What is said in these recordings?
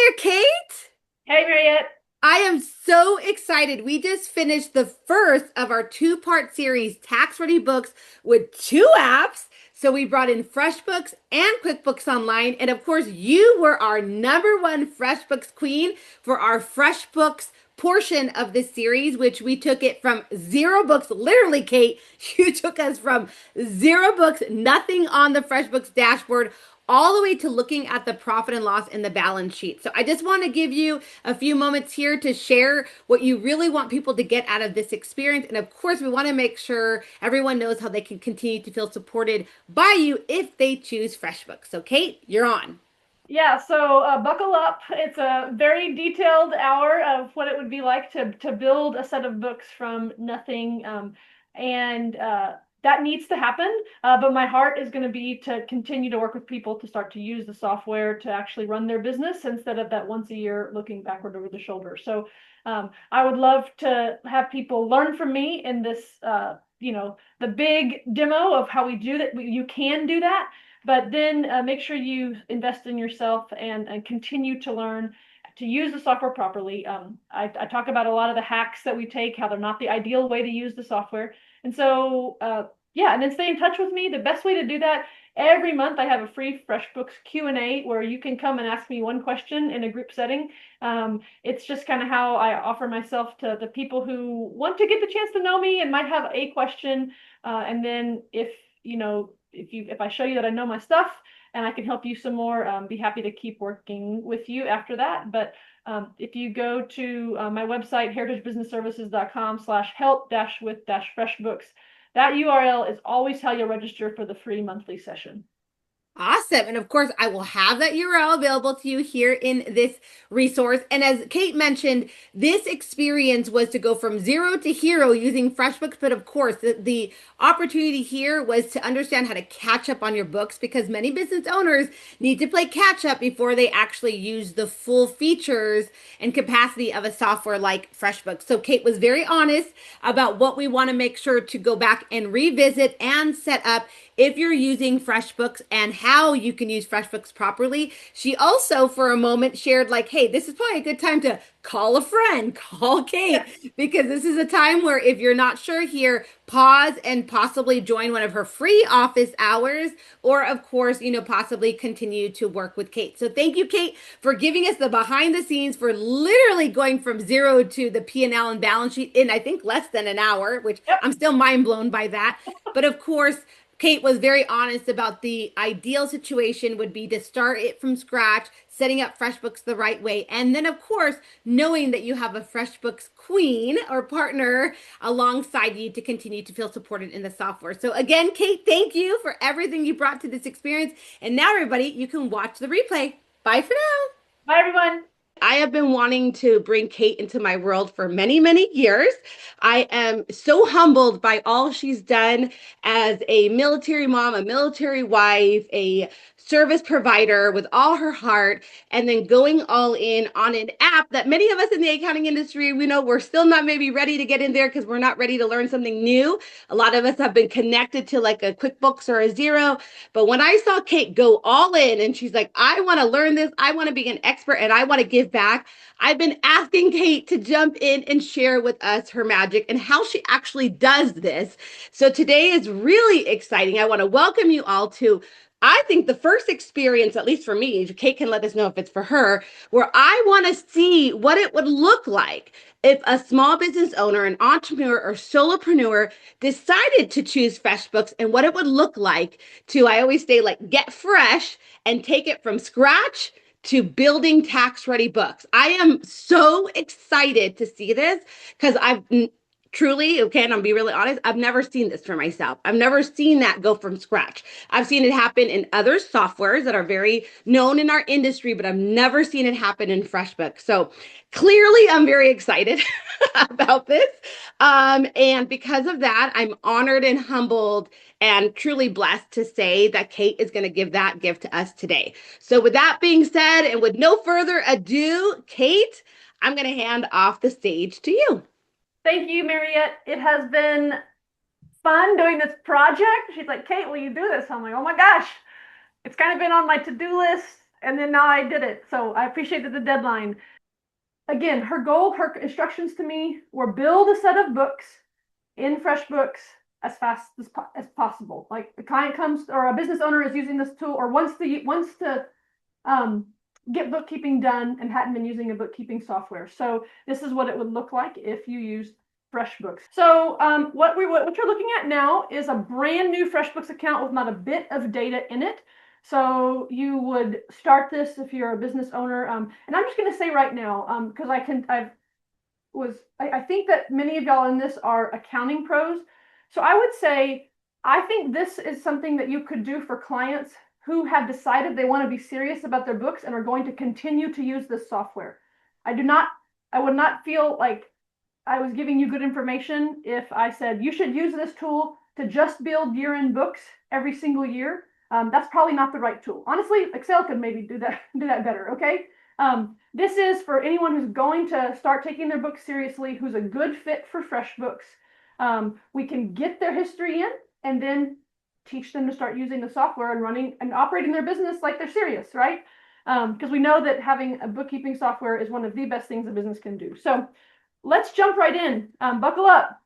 there, Kate. Hey, Mariette. I am so excited. We just finished the first of our two-part series, Tax Ready Books, with two apps. So we brought in FreshBooks and QuickBooks Online. And of course, you were our number one FreshBooks queen for our FreshBooks portion of this series, which we took it from zero books. Literally, Kate, you took us from zero books, nothing on the FreshBooks dashboard, all the way to looking at the profit and loss in the balance sheet. So I just want to give you a few moments here to share what you really want people to get out of this experience. And of course, we want to make sure everyone knows how they can continue to feel supported by you if they choose FreshBooks. So Kate, you're on. Yeah, so buckle up. It's a very detailed hour of what it would be like to build a set of books from nothing. And that needs to happen. But my heart is going to be to continue to work with people to start to use the software to actually run their business instead of that once a year looking backward over the shoulder. So I would love to have people learn from me in this, the big demo of how we do that. You can do that. But then make sure you invest in yourself and continue to learn to use the software properly. I talk about a lot of the hacks that we take, how they're not the ideal way to use the software. And so, yeah, and then stay in touch with me. The best way to do that, every month I have a free FreshBooks Q&A where you can come and ask me one question in a group setting. It's just kind of how I offer myself to the people who want to get the chance to know me and might have a question. And then if I show you that I know my stuff and I can help you some more, be happy to keep working with you after that. But if you go to my website, heritagebusinessservices.com/help-with-FreshBooks, that URL is always how you'll register for the free monthly session. Awesome. And of course, I will have that URL available to you here in this resource. And as Kate mentioned, this experience was to go from zero to hero using FreshBooks. But of course, the opportunity here was to understand how to catch up on your books because many business owners need to play catch up before they actually use the full features and capacity of a software like FreshBooks. So Kate was very honest about what we want to make sure to go back and revisit and set up if you're using FreshBooks and how you can use FreshBooks properly. She also, for a moment, shared like, hey, this is probably a good time to call a friend, call Kate, Yeah. because this is a time where if you're not sure here, pause and possibly join one of her free office hours, or of course, possibly continue to work with Kate. So thank you, Kate, for giving us the behind the scenes for literally going from zero to the P&L and balance sheet in, I think, less than an hour, which Yep. I'm still mind blown by that. But of course, Kate was very honest about the ideal situation would be to start it from scratch, setting up FreshBooks the right way. And then, of course, knowing that you have a FreshBooks queen or partner alongside you to continue to feel supported in the software. So, again, Kate, thank you for everything you brought to this experience. And now, everybody, you can watch the replay. Bye for now. Bye, everyone. I have been wanting to bring Kate into my world for many, many years. I am so humbled by all she's done as a military mom, a military wife, a service provider with all her heart, and then going all in on an app that many of us in the accounting industry, we know we're still not maybe ready to get in there because we're not ready to learn something new. A lot of us have been connected to like a QuickBooks or a Zero. But when I saw Kate go all in and she's like, I want to learn this, I want to be an expert, and I want to give back, I've been asking Kate to jump in and share with us her magic and how she actually does this. So today is really exciting. I want to welcome you all to, I think, the first experience, at least for me, Kate can let us know if it's for her, where I want to see what it would look like if a small business owner, an entrepreneur, or solopreneur decided to choose FreshBooks and what it would look like to, I always say, like, get fresh and take it from scratch to building tax ready books. I am so excited to see this because I've truly, okay, and I'll be really honest, I've never seen this for myself. I've never seen that go from scratch. I've seen it happen in other softwares that are very known in our industry, but I've never seen it happen in FreshBooks. So clearly, I'm very excited about this. And because of that, I'm honored and humbled and truly blessed to say that Kate is going to give that gift to us today. So with that being said, and with no further ado, Kate, I'm going to hand off the stage to you. Thank you, Mariette. It has been fun doing this project. She's like, Kate, will you do this? I'm like, oh my gosh, it's kind of been on my to-do list. and then now I did it. So I appreciated the deadline. Again, her goal, her instructions to me were build a set of books in FreshBooks as fast as possible. Like the client comes or a business owner is using this tool or wants to get bookkeeping done and hadn't been using a bookkeeping software. So this is what it would look like if you used FreshBooks. So what you're looking at now is a brand new FreshBooks account with not a bit of data in it. So you would start this if you're a business owner. And I'm just going to say right now, because I think that many of y'all in this are accounting pros. So I would say, I think this is something that you could do for clients who have decided they want to be serious about their books and are going to continue to use this software. I would not feel like I was giving you good information if I said you should use this tool to just build year-end books every single year. That's probably not the right tool. Honestly, Excel could maybe do that better, okay? This is for anyone who's going to start taking their books seriously, who's a good fit for FreshBooks. We can get their history in and then teach them to start using the software and running and operating their business like they're serious, right? Because we know that having a bookkeeping software is one of the best things a business can do. So let's jump right in. Buckle up.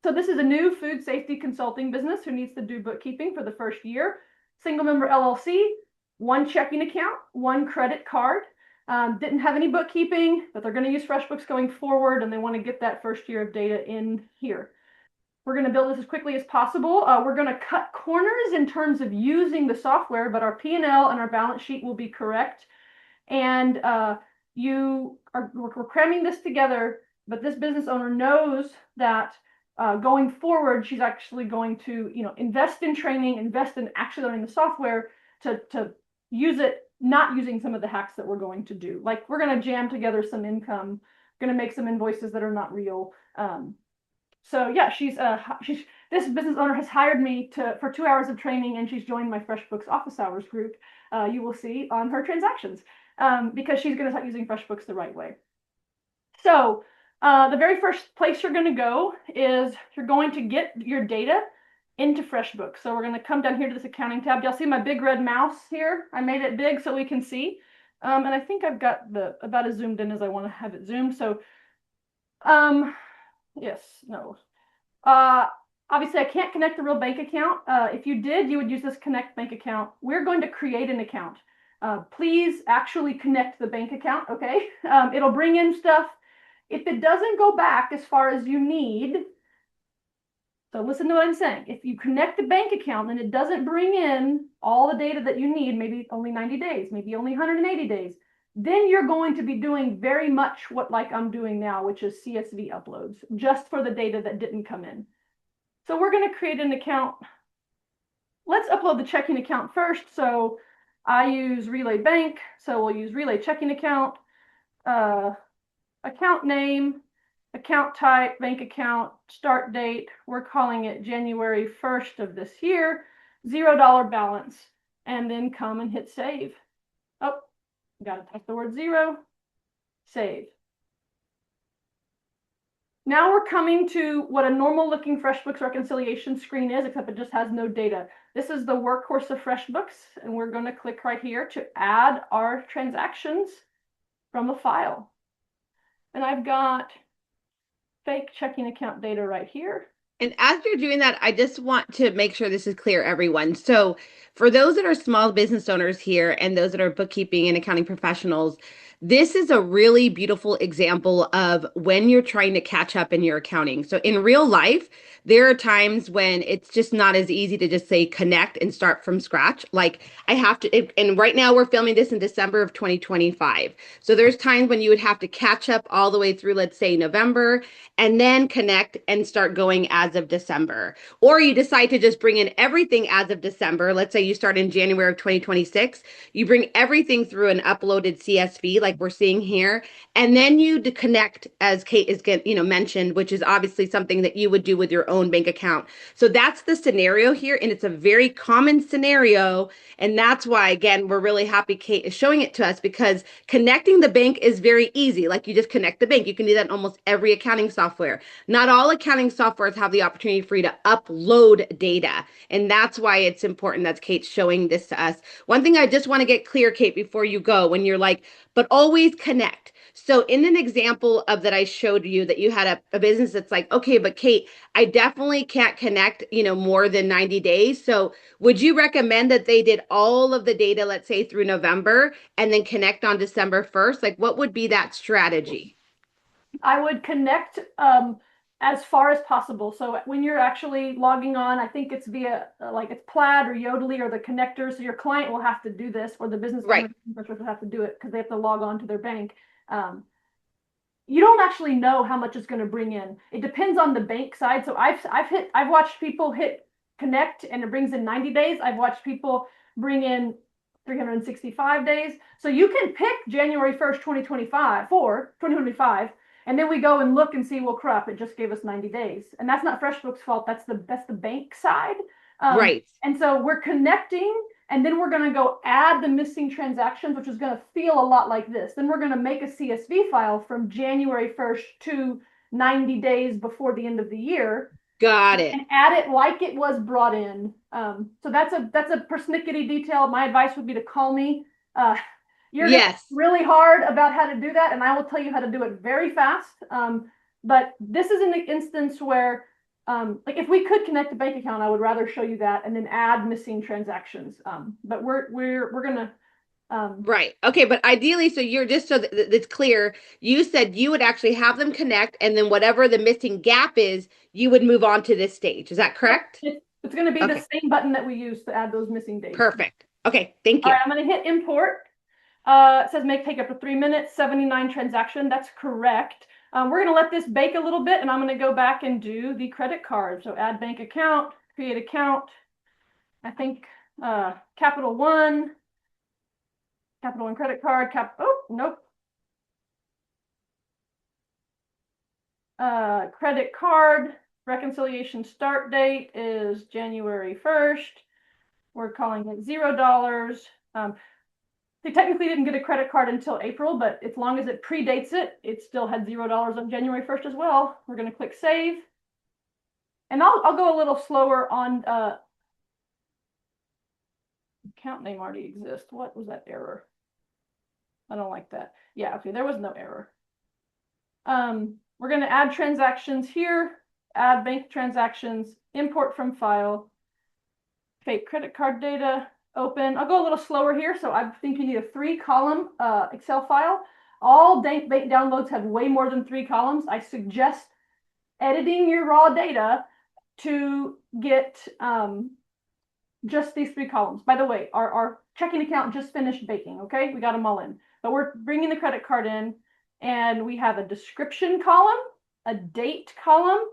So this is a new food safety consulting business who needs to do bookkeeping for the first year. Single member LLC, one checking account, one credit card. Didn't have any bookkeeping, but they're going to use FreshBooks going forward, and they want to get that first year of data in here. We're going to build this as quickly as possible. We're going to cut corners in terms of using the software, but our P&L and our balance sheet will be correct. And we're cramming this together, but this business owner knows that going forward, she's actually going to, invest in training, invest in actually learning the software to use it, not using some of the hacks that we're going to do. Like we're going to jam together some income, going to make some invoices that are not real. So yeah, this business owner has hired me for 2 hours of training, and she's joined my FreshBooks office hours group. You will see on her transactions because she's going to start using FreshBooks the right way. So the very first place you're going to go is you're going to get your data into FreshBooks. So we're going to come down here to this accounting tab. Y'all see my big red mouse here? I made it big so we can see. And I think I've got about as zoomed in as I want to have it zoomed. So yes, no. Obviously, I can't connect a real bank account. If you did, you would use this connect bank account. We're going to create an account. Please actually connect the bank account, okay? It'll bring in stuff. If it doesn't go back as far as you need, so listen to what I'm saying. If you connect the bank account and it doesn't bring in all the data that you need, maybe only 90 days, maybe only 180 days, then you're going to be doing very much what like I'm doing now, which is CSV uploads, just for the data that didn't come in. So we're going to create an account. Let's upload the checking account first. So I use Relay Bank. So we'll use Relay Checking Account, account name, account type, bank account, start date. We're calling it January 1st of this year, $0 balance, and then come and hit save. Oh, got to type the word 0, save. Now we're coming to what a normal looking FreshBooks reconciliation screen is, except it just has no data. This is the workhorse of FreshBooks, and we're going to click right here to add our transactions from a file. And I've got fake checking account data right here. And as you're doing that, I just want to make sure this is clear, everyone. So for those that are small business owners here and those that are bookkeeping and accounting professionals, this is a really beautiful example of when you're trying to catch up in your accounting. So in real life, there are times when it's just not as easy to just say connect and start from scratch. Like I have to, and right now we're filming this in December of 2025. So there's times when you would have to catch up all the way through, let's say November, and then connect and start going as of December. Or you decide to just bring in everything as of December. Let's say you start in January of 2026. You bring everything through an uploaded CSV, like we're seeing here. And then you connect, as Kate is mentioned, which is obviously something that you would do with your own bank account. So that's the scenario here, and it's a very common scenario. And that's why, again, we're really happy Kate is showing it to us, because connecting the bank is very easy. Like, you just connect the bank. You can do that in almost every accounting software. Not all accounting softwares have the opportunity for you to upload data. And that's why it's important that Kate's showing this to us. One thing I just want to get clear, Kate, before you go, when you're like, but always connect. So in an example of that I showed you, that you had a business that's like, okay, but Kate, I definitely can't connect, more than 90 days. So would you recommend that they did all of the data, let's say through November, and then connect on December 1st? Like, what would be that strategy? I would connect as far as possible. So when you're actually logging on, I think it's via like it's Plaid or Yodlee or the connector. So your client will have to do this, or the business owner Right. will have to do it because they have to log on to their bank. Um, you don't actually know how much it's going to bring in. It depends on the bank side. So I've watched people hit connect and it brings in 90 days. I've watched people bring in 365 days. So you can pick January 1st, 2025 for 2025. And then we go and look and see, well, crap, it just gave us 90 days. And that's not FreshBooks' fault. That's the bank side. Right. And so we're connecting, and then we're going to go add the missing transactions, which is going to feel a lot like this. Then we're going to make a CSV file from January 1st to 90 days before the end of the year Got it. and add it like it was brought in. So that's a persnickety detail. My advice would be to call me. You're going to Yes. really hard about how to do that, and I will tell you how to do it very fast. But this is an instance where like if we could connect a bank account, I would rather show you that and then add missing transactions. But we're gonna Right. Okay. But ideally, so you're just so that it's clear, you said you would actually have them connect, and then whatever the missing gap is, you would move on to this stage. Is that correct? it's going to be the Okay. same button that we use to add those missing days. Perfect. Okay. Thank All you. right, I'm going to hit import. It says make take up to 3 minutes, 79 transaction. That's correct. We're going to let this bake a little bit, and I'm going to go back and do the credit card. So add bank account, create account. I think Capital One credit card, oh, nope. Credit card reconciliation start date is January 1st. We're calling it $0. They technically didn't get a credit card until April, but as long as it predates it, it still had $0 on January 1st as well. We're going to click save. And I'll go a little slower on account name already exists. What was that error? I don't like that. Yeah, okay, there was no error. We're going to add transactions here, add bank transactions, import from file, fake credit card data, open. I'll go a little slower here. So I think you need a 3-column Excel file. All bank downloads have way more than 3 columns. I suggest editing your raw data to get just these 3 columns. By the way, our checking account just finished baking, okay? We got them all in. But we're bringing the credit card in, and we have a description column, a date column,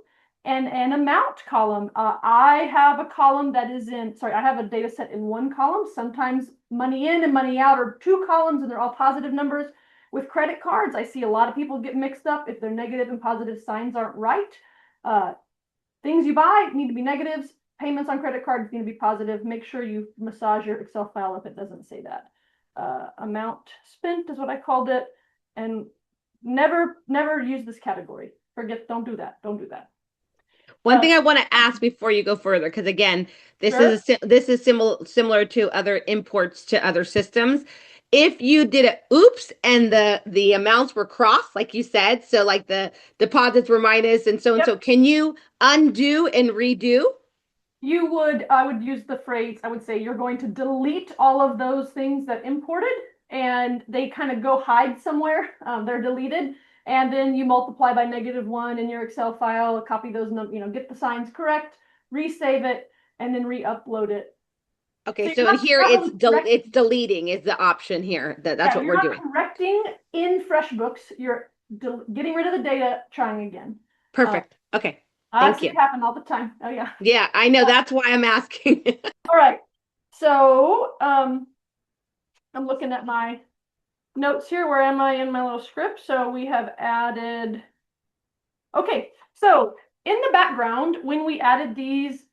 and an amount column. I have a column that is I have a data set in 1 column. Sometimes money in and money out are 2 columns, and they're all positive numbers. With credit cards, I see a lot of people get mixed up if their negative and positive signs aren't right. Things you buy need to be negatives. Payments on credit cards need to be positive. Make sure you massage your Excel file if it doesn't say that. Amount spent is what I called it. And never use this category. Don't do that. Don't do that. One thing I want to ask before you go further, because again, this is similar to other imports to other systems. If you did it, oops, and the amounts were crossed, like you said, so like the deposits were minus and so, can you undo and redo? I would use the phrase, I would say you're going to delete all of those things that imported, and they kind of go hide somewhere. They're deleted. And then you multiply by -1 in your Excel file, copy those, get the signs correct, resave it, and then re-upload it. Okay, so in here it's deleting is the option here. That's what we're doing. Correcting in FreshBooks. You're getting rid of the data, trying again. Perfect. Okay. I see it happen all the time. Oh yeah. Yeah, I know. That's why I'm asking. All right. So I'm looking at my notes here. Where am I in my little script? So we have added, okay, so in the background, when we added these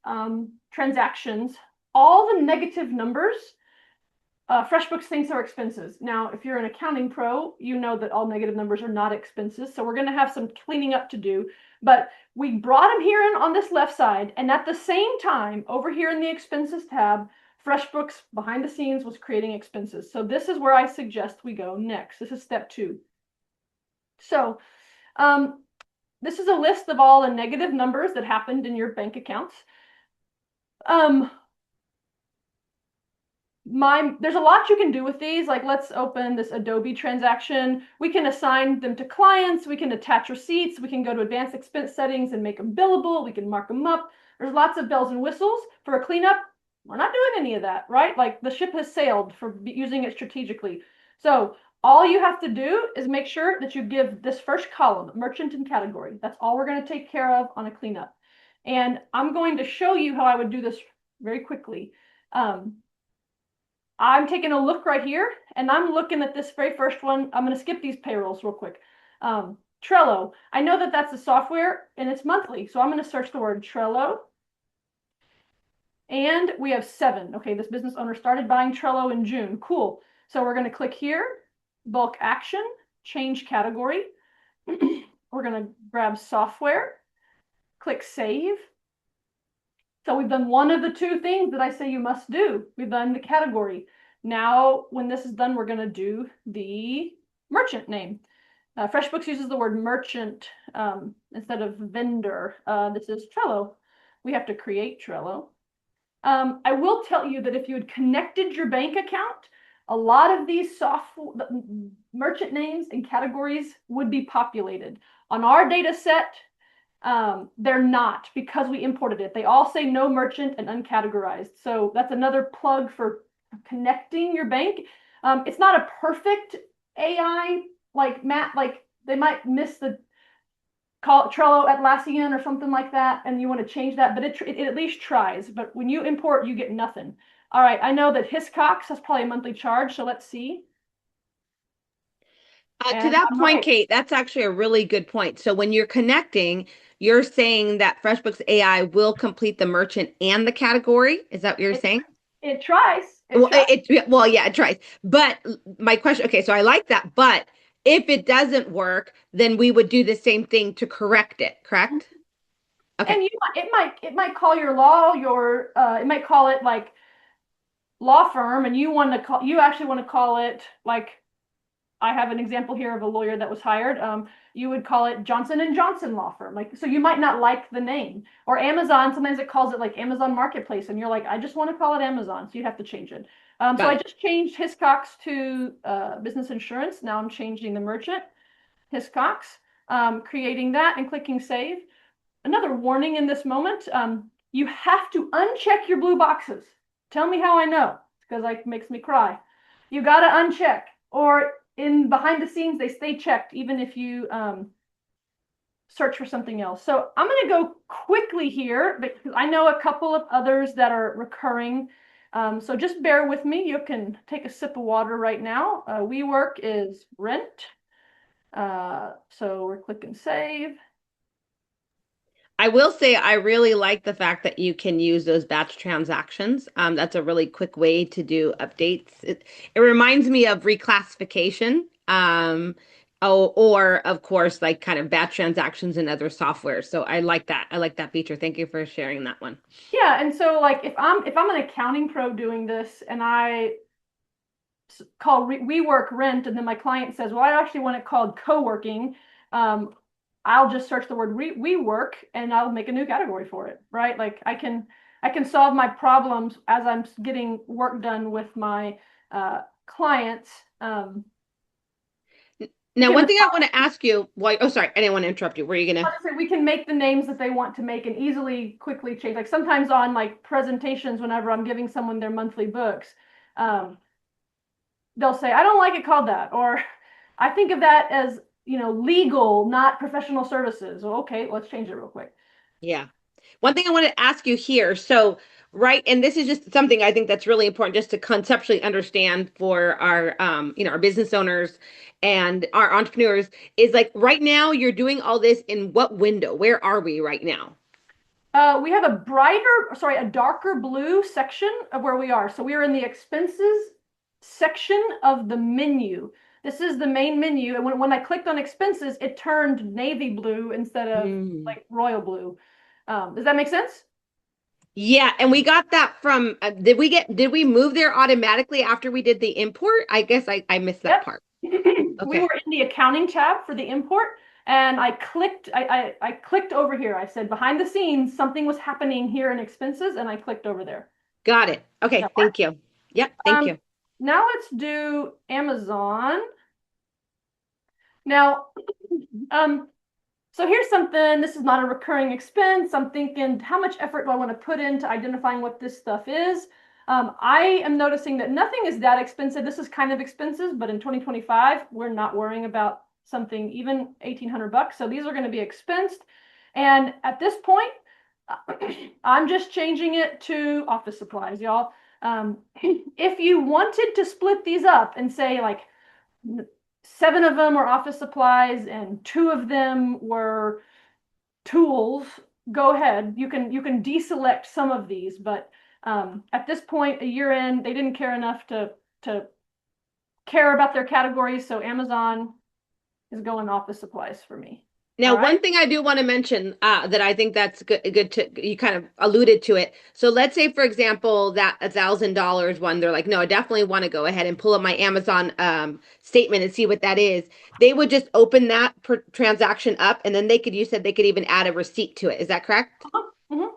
transactions, all the negative numbers, FreshBooks thinks are expenses. Now, if you're an accounting pro, you know that all negative numbers are not expenses. So we're going to have some cleaning up to do. But we brought them here in on this left side. And at the same time, over here in the expenses tab, FreshBooks behind the scenes was creating expenses. So this is where I suggest we go next. This is step 2. So this is a list of all the negative numbers that happened in your bank accounts. There's a lot you can do with these. Like, let's open this Adobe transaction. We can assign them to clients. We can attach receipts. We can go to advanced expense settings and make them billable. We can mark them up. There's lots of bells and whistles. For a cleanup, we're not doing any of that, right? Like, the ship has sailed for using it strategically. So all you have to do is make sure that you give this first column, merchant and category. That's all we're going to take care of on a cleanup. And I'm going to show you how I would do this very quickly. I'm taking a look right here, and I'm looking at this very first one. I'm going to skip these payrolls real quick. Trello. I know that that's a software, and it's monthly, so I'm going to search the word Trello. And we have 7. Okay, this business owner started buying Trello in June. Cool. So we're going to click here, bulk action, change category. We're going to grab software, click save. So we've done one of the 2 things that I say you must do. We've done the category. Now, when this is done, we're going to do the merchant name. FreshBooks uses the word merchant instead of vendor. This is Trello. We have to create Trello. I will tell you that if you had connected your bank account, a lot of these merchant names and categories would be populated. On our data set, they're not, because we imported it. They all say no merchant and uncategorized. So that's another plug for connecting your bank. It's not a perfect AI, like Matt, like they might miss the call it Trello Atlassian or something like that, and you want to change that, but it at least tries. But when you import, you get nothing. All right, I know that Hiscox has probably a monthly charge, so let's see. To And that I'm point, right. Kate, that's actually a really good point. So when you're connecting, you're saying that FreshBooks AI will complete the merchant and the category. Is that what you're It saying? it tries. It Well, tries. well, yeah, it tries. But my question, okay, so I like that. But if it doesn't work, then we would do the same thing to correct it, correct? Okay. And it might call your law your it might call it like law firm, and you actually want to call it like, I have an example here of a lawyer that was hired. You would call it Johnson and Johnson Law Firm. Like, so you might not like the name. Or Amazon, sometimes it calls it like Amazon Marketplace, and you're like, I just want to call it Amazon, so you have to change it. So Got I it. just changed Hiscox to business insurance. Now I'm changing the merchant, Hiscox, creating that and clicking save. Another warning in this moment, you have to uncheck your blue boxes. Tell me how I know, because it makes me cry. You got to uncheck, or in behind the scenes, they stay checked even if you search for something else. So I'm going to go quickly here because I know a couple of others that are recurring. So just bear with me. You can take a sip of water right now. WeWork is rent. So we're clicking save. I will say I really like the fact that you can use those batch transactions. That's a really quick way to do updates. It reminds me of reclassification. Or of course, like kind of batch transactions in other software. So I like that. I like that feature. Thank you for sharing that one. Yeah, and so like if I'm an accounting pro doing this and I call WeWork rent, and then my client says, well, I actually want it called co-working, I'll just search the word WeWork and I'll make a new category for it, right? Like I can solve my problems as I'm getting work done with my clients. We Now, can one thing I want to ask you, why, oh, sorry, I didn't want to interrupt you. Were you gonna? we can make the names that they want to make and easily quickly change. Like sometimes on like presentations, whenever I'm giving someone their monthly books, um, they'll say, I don't like it called that, or I think of that as, legal, not professional services. Well, okay, let's change it real quick. Yeah. One thing I want to ask you here. So Right. And this is just something I think that's really important just to conceptually understand for our our business owners and our entrepreneurs is like right now you're doing all this in what window? Where are we right now? We have a darker blue section of where we are. So we are in the expenses section of the menu. This is the main menu. And when I clicked on expenses, it turned navy blue instead of Hmm. like royal blue. Does that make sense? Yeah, and we got that from did we move there automatically after we did the import? I guess I missed that Yep. part. We Okay. were in the accounting tab for the import, and I clicked over here. I said behind the scenes, something was happening here in expenses, and I clicked over there. Got it. Okay, That thank work? you. Yep, thank you. Now let's do Amazon. Now, um, so here's something. This is not a recurring expense. I'm thinking, how much effort do I want to put into identifying what this stuff is? I am noticing that nothing is that expensive. This is kind of expensive, but in 2025, we're not worrying about something even 1,800 bucks. So these are going to be expensed. And at this point, I'm just changing it to office supplies, y'all. If you wanted to split these up and say like 7 of them are office supplies and 2 of them were tools, go ahead. You can deselect some of these, but at this point, a year in, they didn't care enough to care about their categories, so Amazon is going office supplies for me. All Now, right. one thing I do want to mention that I think that's good to you kind of alluded to it. So let's say, for example, that $1,000 one, they're like, no, I definitely want to go ahead and pull up my Amazon statement and see what that is. They would just open that transaction up, and then you said they could even add a receipt to it. Is that correct? Mhm.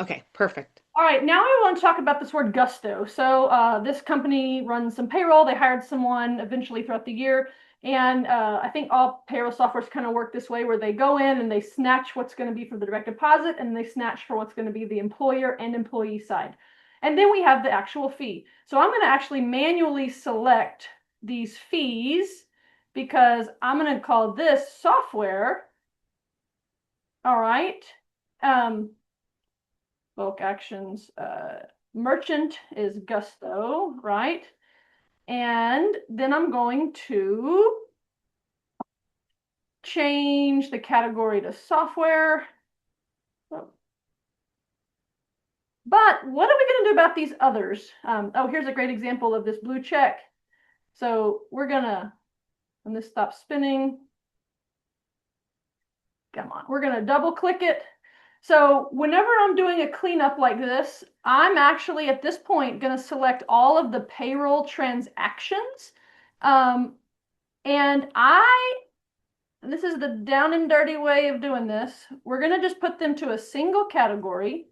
Okay, perfect. All right, now I want to talk about this word gusto. So this company runs some payroll. They hired someone eventually throughout the year. And I think all payroll softwares kind of work this way where they go in and they snatch what's going to be for the direct deposit and they snatch for what's going to be the employer and employee side. And then we have the actual fee. So I'm going to actually manually select these fees because I'm going to call this software. All right. Um, bulk actions. Merchant is gusto, right? And then I'm going to change the category to software. But what are we going to do about these others? Oh, here's a great example of this blue check. So we're going to, when this stops spinning, come on, we're going to double click it. So whenever I'm doing a cleanup like this, I'm actually at this point going to select all of the payroll transactions. Um, and this is the down and dirty way of doing this. We're going to just put them to a single category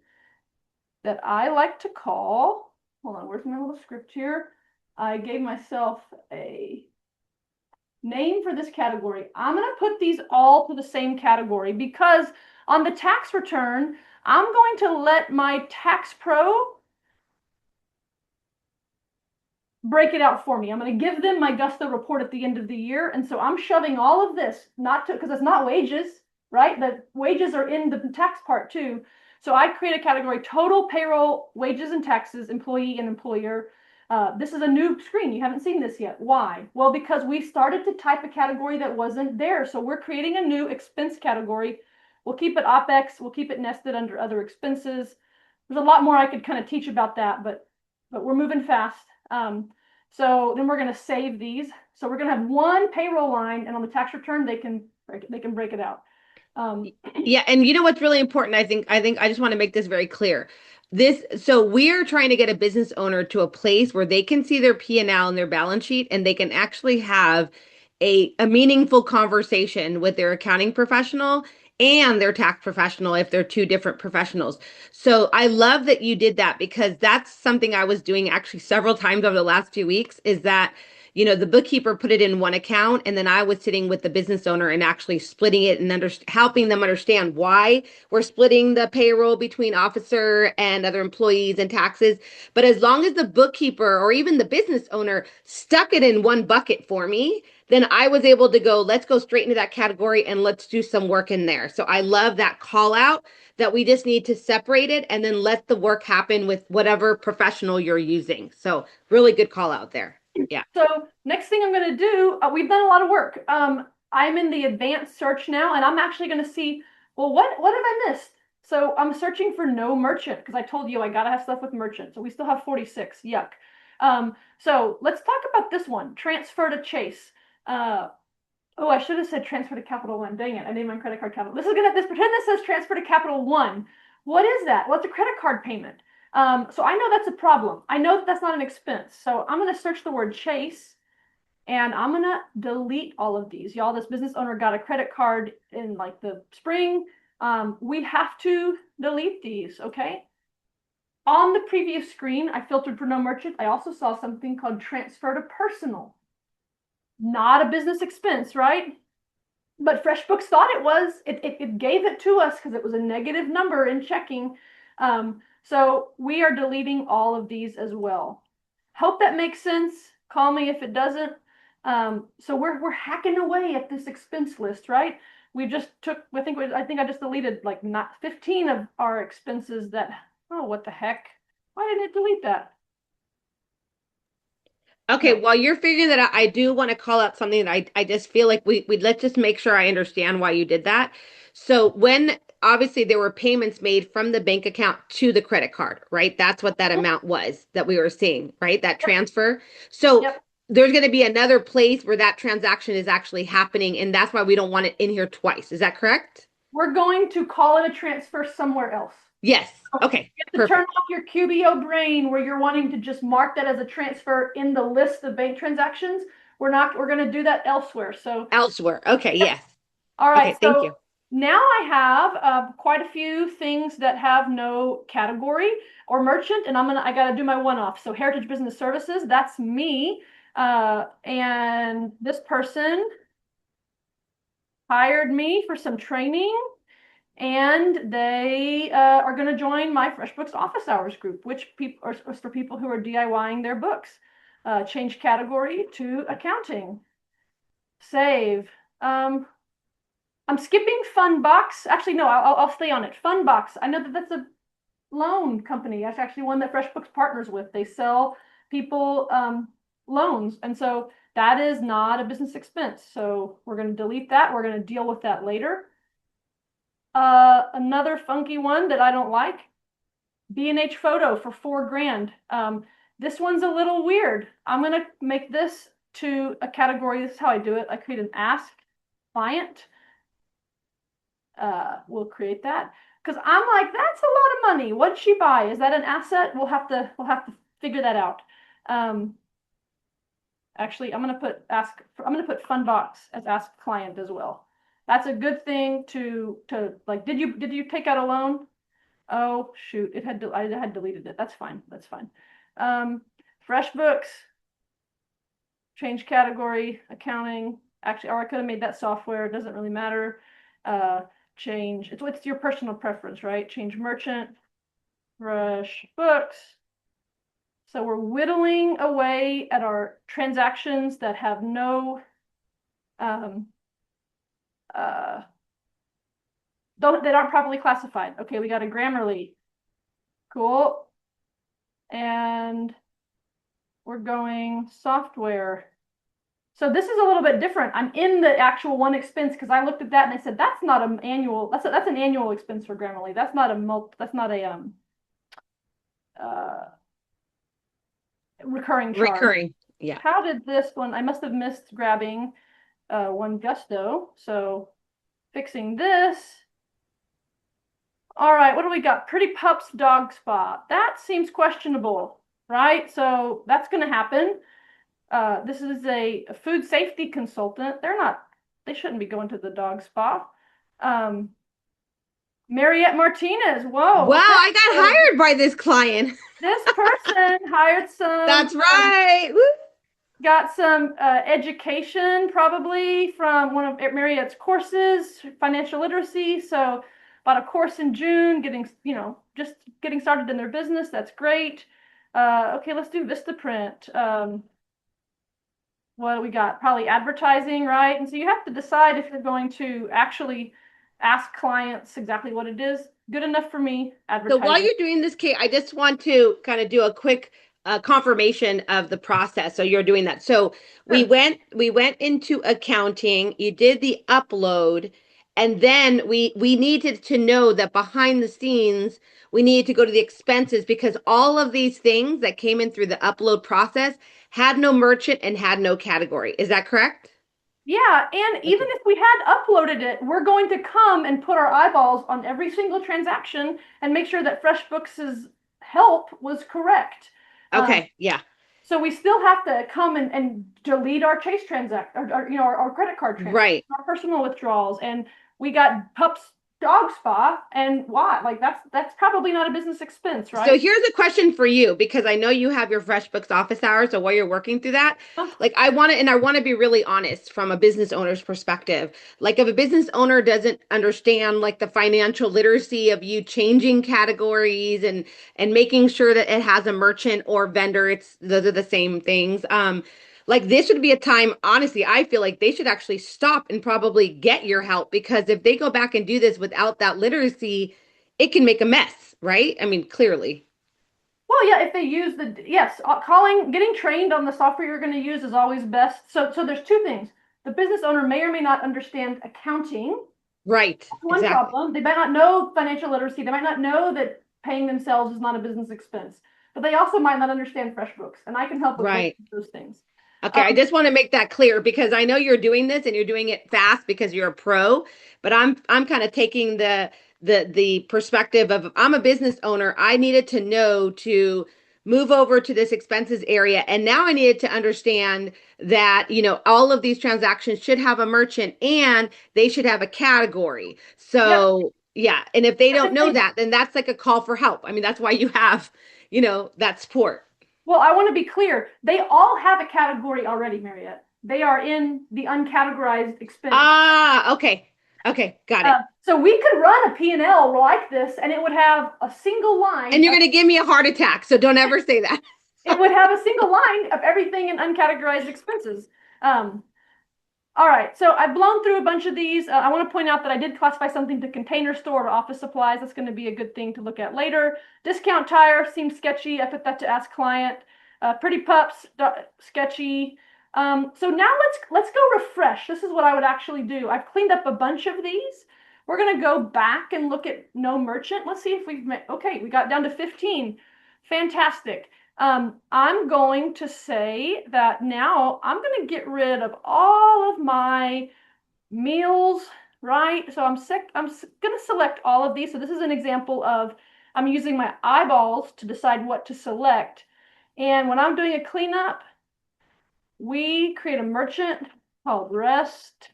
that I like to call, hold on, where's my little script here? I gave myself a name for this category. I'm going to put these all to the same category because on the tax return, I'm going to let my tax pro break it out for me. I'm going to give them my Gusto report at the end of the year. And so I'm shoving all of this, not to, because it's not wages, right? The wages are in the tax part too. So I create a category, total payroll, wages and taxes, employee and employer. This is a new screen. You haven't seen this yet. Why? Well, because we started to type a category that wasn't there. So we're creating a new expense category. We'll keep it OpEx. We'll keep it nested under other expenses. There's a lot more I could kind of teach about that, but we're moving fast. So then we're going to save these. So we're going to have one payroll line, and on the tax return, they can break it out. Yeah, and you know what's really important, I think I just want to make this very clear. So we're trying to get a business owner to a place where they can see their P&L and their balance sheet and they can actually have a meaningful conversation with their accounting professional and their tax professional if they're two different professionals. So I love that you did that because that's something I was doing actually several times over the last few weeks is that the bookkeeper put it in one account, and then I was sitting with the business owner and actually splitting it and helping them understand why we're splitting the payroll between officer and other employees and taxes. But as long as the bookkeeper or even the business owner stuck it in one bucket for me, then I was able to go, let's go straight into that category and let's do some work in there. So I love that call out that we just need to separate it and then let the work happen with whatever professional you're using. So really good call out there. Yeah. So next thing I'm going to do, we've done a lot of work. I'm in the advanced search now, and I'm actually going to see, well, what have I missed? So I'm searching for no merchant because I told you I got to have stuff with merchant. So we still have 46. Yuck. So let's talk about this one, transfer to Chase. Oh, I should have said transfer to Capital One. Dang it, I named my credit card Capital. This pretend this says transfer to Capital One. What is that? Well, it's a credit card payment. So I know that's a problem. I know that that's not an expense. So I'm going to search the word Chase and I'm going to delete all of these. Y'all, this business owner got a credit card in like the spring. We have to delete these, okay? On the previous screen, I filtered for no merchant. I also saw something called transfer to personal. Not a business expense, right? But FreshBooks thought it was. It gave it to us because it was a negative number in checking. So we are deleting all of these as well. Hope that makes sense. Call me if it doesn't. So we're hacking away at this expense list, right? We just took, I think I just deleted like not 15 of our expenses that, oh, what the heck? Why didn't it delete that? Okay, No. while you're figuring that out, I do want to call out something that I just feel like we let's just make sure I understand why you did that. So when obviously there were payments made from the bank account to the credit card, right? That's what that amount was that we were seeing, right? That Yep. transfer. So Yep. there's going to be another place where that transaction is actually happening, and that's why we don't want it in here twice. Is that correct? We're going to call it a transfer somewhere else. Yes. Okay. You have to turn Perfect. off your QBO brain where you're wanting to just mark that as a transfer in the list of bank transactions. We're going to do that elsewhere. So, Elsewhere. Okay. yep. Yes. All right. Okay. Thank So you. now I have quite a few things that have no category or merchant, and I got to do my one-off. So Heritage Business Services, that's me. And this person hired me for some training and they are going to join my FreshBooks office hours group, which people are for people who are DIYing their books. Change category to accounting. Save. I'm skipping Funbox. Actually, no, I'll stay on it. Funbox. I know that that's a loan company. That's actually one that FreshBooks partners with. They sell people loans, and so that is not a business expense. So we're going to delete that. We're going to deal with that later. Another funky one that I don't like, B&H photo for $4,000. This one's a little weird. I'm gonna make this to a category. This is how I do it. I create an ask client. We'll create that because I'm like, that's a lot of money. What'd she buy? Is that an asset? We'll have to figure that out. Actually, I'm gonna put Funbox as ask client as well. That's a good thing to like. Did you take out a loan? Oh shoot, I had deleted it. That's fine. That's fine. FreshBooks, change category, accounting. Actually, or I could have made that software. It doesn't really matter. Change. It's your personal preference, right? Change merchant, FreshBooks. So we're whittling away at our transactions that have no um, that aren't properly classified. Okay, we got a Grammarly. Cool. And we're going software. So this is a little bit different. I'm in the actual one expense because I looked at that and I said that's not an annual. That's an annual expense for Grammarly. That's not a uh, recurring charge. Recurring. Yeah. How did this one? I must have missed grabbing one Gusto. So fixing this. All right, what do we got? Pretty Pups Dog Spa. That seems questionable, right? So that's going to happen. This is a food safety consultant. They shouldn't be going to the dog spa. Mariette Martinez. Whoa, Wow, okay. I got hired by this client. This person hired That's right. Woo. got some education probably from one of Mariette's courses, financial literacy. So bought a course in June, just getting started in their business. That's great. Okay, let's do Vistaprint. what do we got? Probably advertising, right? And so you have to decide if you're going to actually ask clients exactly what it is. Good enough for me, So while advertising. you're doing this, Kate, I just want to kind of do a quick confirmation of the process. So you're doing that. So we Sure. went into accounting. You did the upload, and then we needed to know that behind the scenes we needed to go to the expenses because all of these things that came in through the upload process had no merchant and had no category. Is that correct? Yeah, and even Okay. if we had uploaded it, we're going to come and put our eyeballs on every single transaction and make sure that FreshBooks' help was correct. Um, Okay. Yeah. so we still have to come and delete our Chase transact, or our credit card transaction, Right. our personal withdrawals, and we got pups dog spa, and why? Like that's probably not a business expense, So right? here's a question for you because I know you have your FreshBooks office hours. So while you're working through that, like I want to be really honest from a business owner's perspective. Like if a business owner doesn't understand like the financial literacy of you changing categories and making sure that it has a merchant or vendor, it's those are the same things. Like this would be a time, honestly, I feel like they should actually stop and probably get your help because if they go back and do this without that literacy, it can make a mess, right? I mean, clearly. Well, yeah, if they use yes, getting trained on the software you're going to use is always best. So there's two things. The business owner may or may not understand accounting. Right. That's one Exactly. problem. They might not know financial literacy. They might not know that paying themselves is not a business expense. But they also might not understand FreshBooks, and I can help with both Right. of those things. Okay, I Um, just want to make that clear because I know you're doing this and you're doing it fast because you're a pro, but I'm kind of taking the perspective of I'm a business owner. I needed to know to move over to this expenses area and now I needed to understand that, you know, all of these transactions should have a merchant and they should have a category. yep. So, yeah, and if they don't And know they that, then that's like a call for help. I mean, that's why you have, you know, that support. Well, I want to be clear. They all have a category already, Mariette. They are in the uncategorized expense. Ah, okay. Okay, got it. So we could run a P&L like this, and it would have a single And line you're of going to give me a heart attack, so don't ever say that. it would have a single line of everything in uncategorized expenses. Um, all right, so I've blown through a bunch of these. I want to point out that I did classify something to container store or office supplies. That's going to be a good thing to look at later. Discount tire seems sketchy. I put that to ask client. Pretty pups, sketchy. So now let's go refresh. This is what I would actually do. I've cleaned up a bunch of these. We're going to go back and look at no merchant. Let's see if we've met. Okay, we got down to 15. Fantastic. I'm going to say that now I'm going to get rid of all of my meals, right? So I'm going to select all of these. So this is an example of I'm using my eyeballs to decide what to select. And when I'm doing a cleanup, we create a merchant called Restaurant.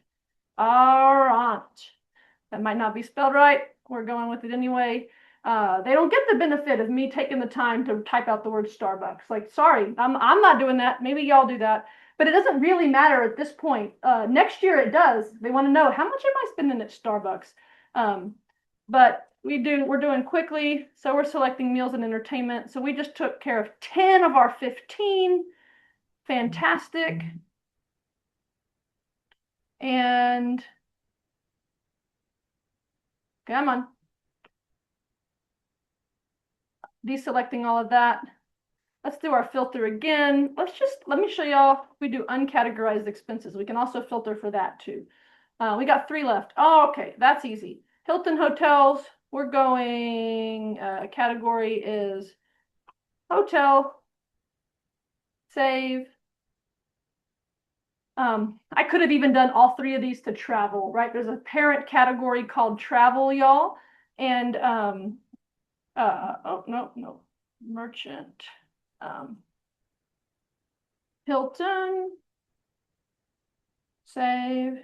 That might not be spelled right. We're going with it anyway. They don't get the benefit of me taking the time to type out the word Starbucks. Like, sorry, I'm not doing that. Maybe y'all do that. But it doesn't really matter at this point. Next year it does. They want to know how much am I spending at Starbucks. Um, but we're doing quickly. So we're selecting meals and entertainment. So we just took care of 10 of our 15. Fantastic. And come on, deselecting all of that. Let's do our filter again. Let me show y'all, we do uncategorized expenses. We can also filter for that too. We got 3 left. Oh, okay, that's easy. Hilton Hotels, we're going, category is hotel, save. I could have even done all 3 of these to travel, right? There's a parent category called travel, y'all. And, oh, no, merchant. Hilton, save.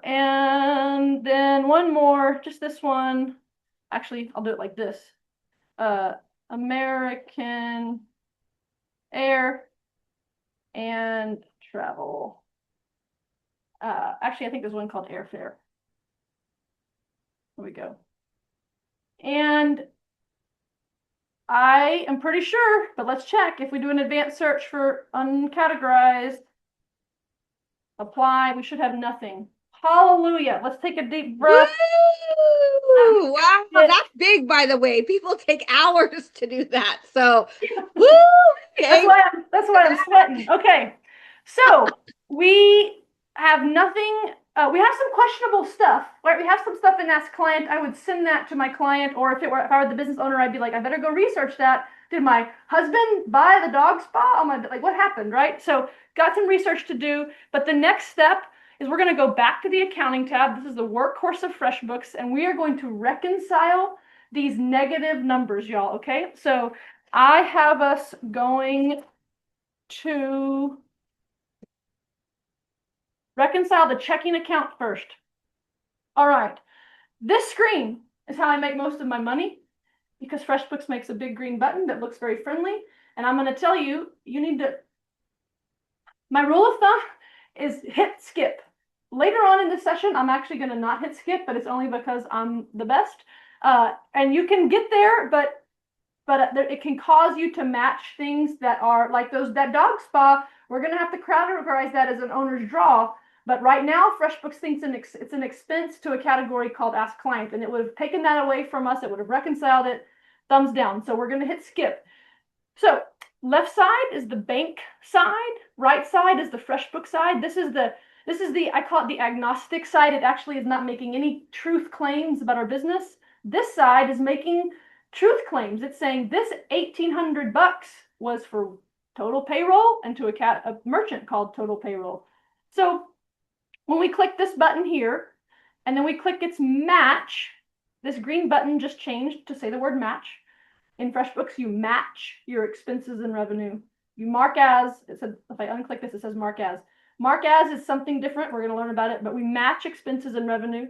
And then one more, just this one. Actually, I'll do it like this. Uh, American Air and Travel. Actually, I think there's one called Airfare. There we go. And I am pretty sure, but let's check. If we do an advanced search for uncategorized, apply, we should have nothing. Hallelujah. Let's take a deep breath. Woo! Wow, It. that's big, by the way. People take hours to do that. So, woo! That's Okay. why I'm sweating. Okay. So we have nothing. We have some questionable stuff, right? We have some stuff in Ask Client. I would send that to my client, or if I were the business owner, I'd be like, I better go research that. Did my husband buy the dog spa? Oh my, like what happened, right? So got some research to do. But the next step is we're going to go back to the accounting tab. This is the workhorse of FreshBooks, and we are going to reconcile these negative numbers, y'all. Okay, so I have us going to reconcile the checking account first. All right, this screen is how I make most of my money because FreshBooks makes a big green button that looks very friendly. And I'm going to tell you, you need to, my rule of thumb is hit skip. Later on in this session, I'm actually going to not hit skip, but it's only because I'm the best. And you can get there, but it can cause you to match things that are like that dog spa. We're going to have to categorize that as an owner's draw. But right now, FreshBooks thinks it's an expense to a category called Ask Client, and it would have taken that away from us. It would have reconciled it. Thumbs down. So we're going to hit skip. So left side is the bank side. Right side is the FreshBooks side. This is the I call it the agnostic side. It actually is not making any truth claims about our business. This side is making truth claims. It's saying this $1,800 was for total payroll and to a merchant called total payroll. So when we click this button here and then we click its match, this green button just changed to say the word match. In FreshBooks, you match your expenses and revenue. You mark as, it said, if I unclick this, it says mark as. Mark as is something different. We're going to learn about it, but we match expenses and revenue.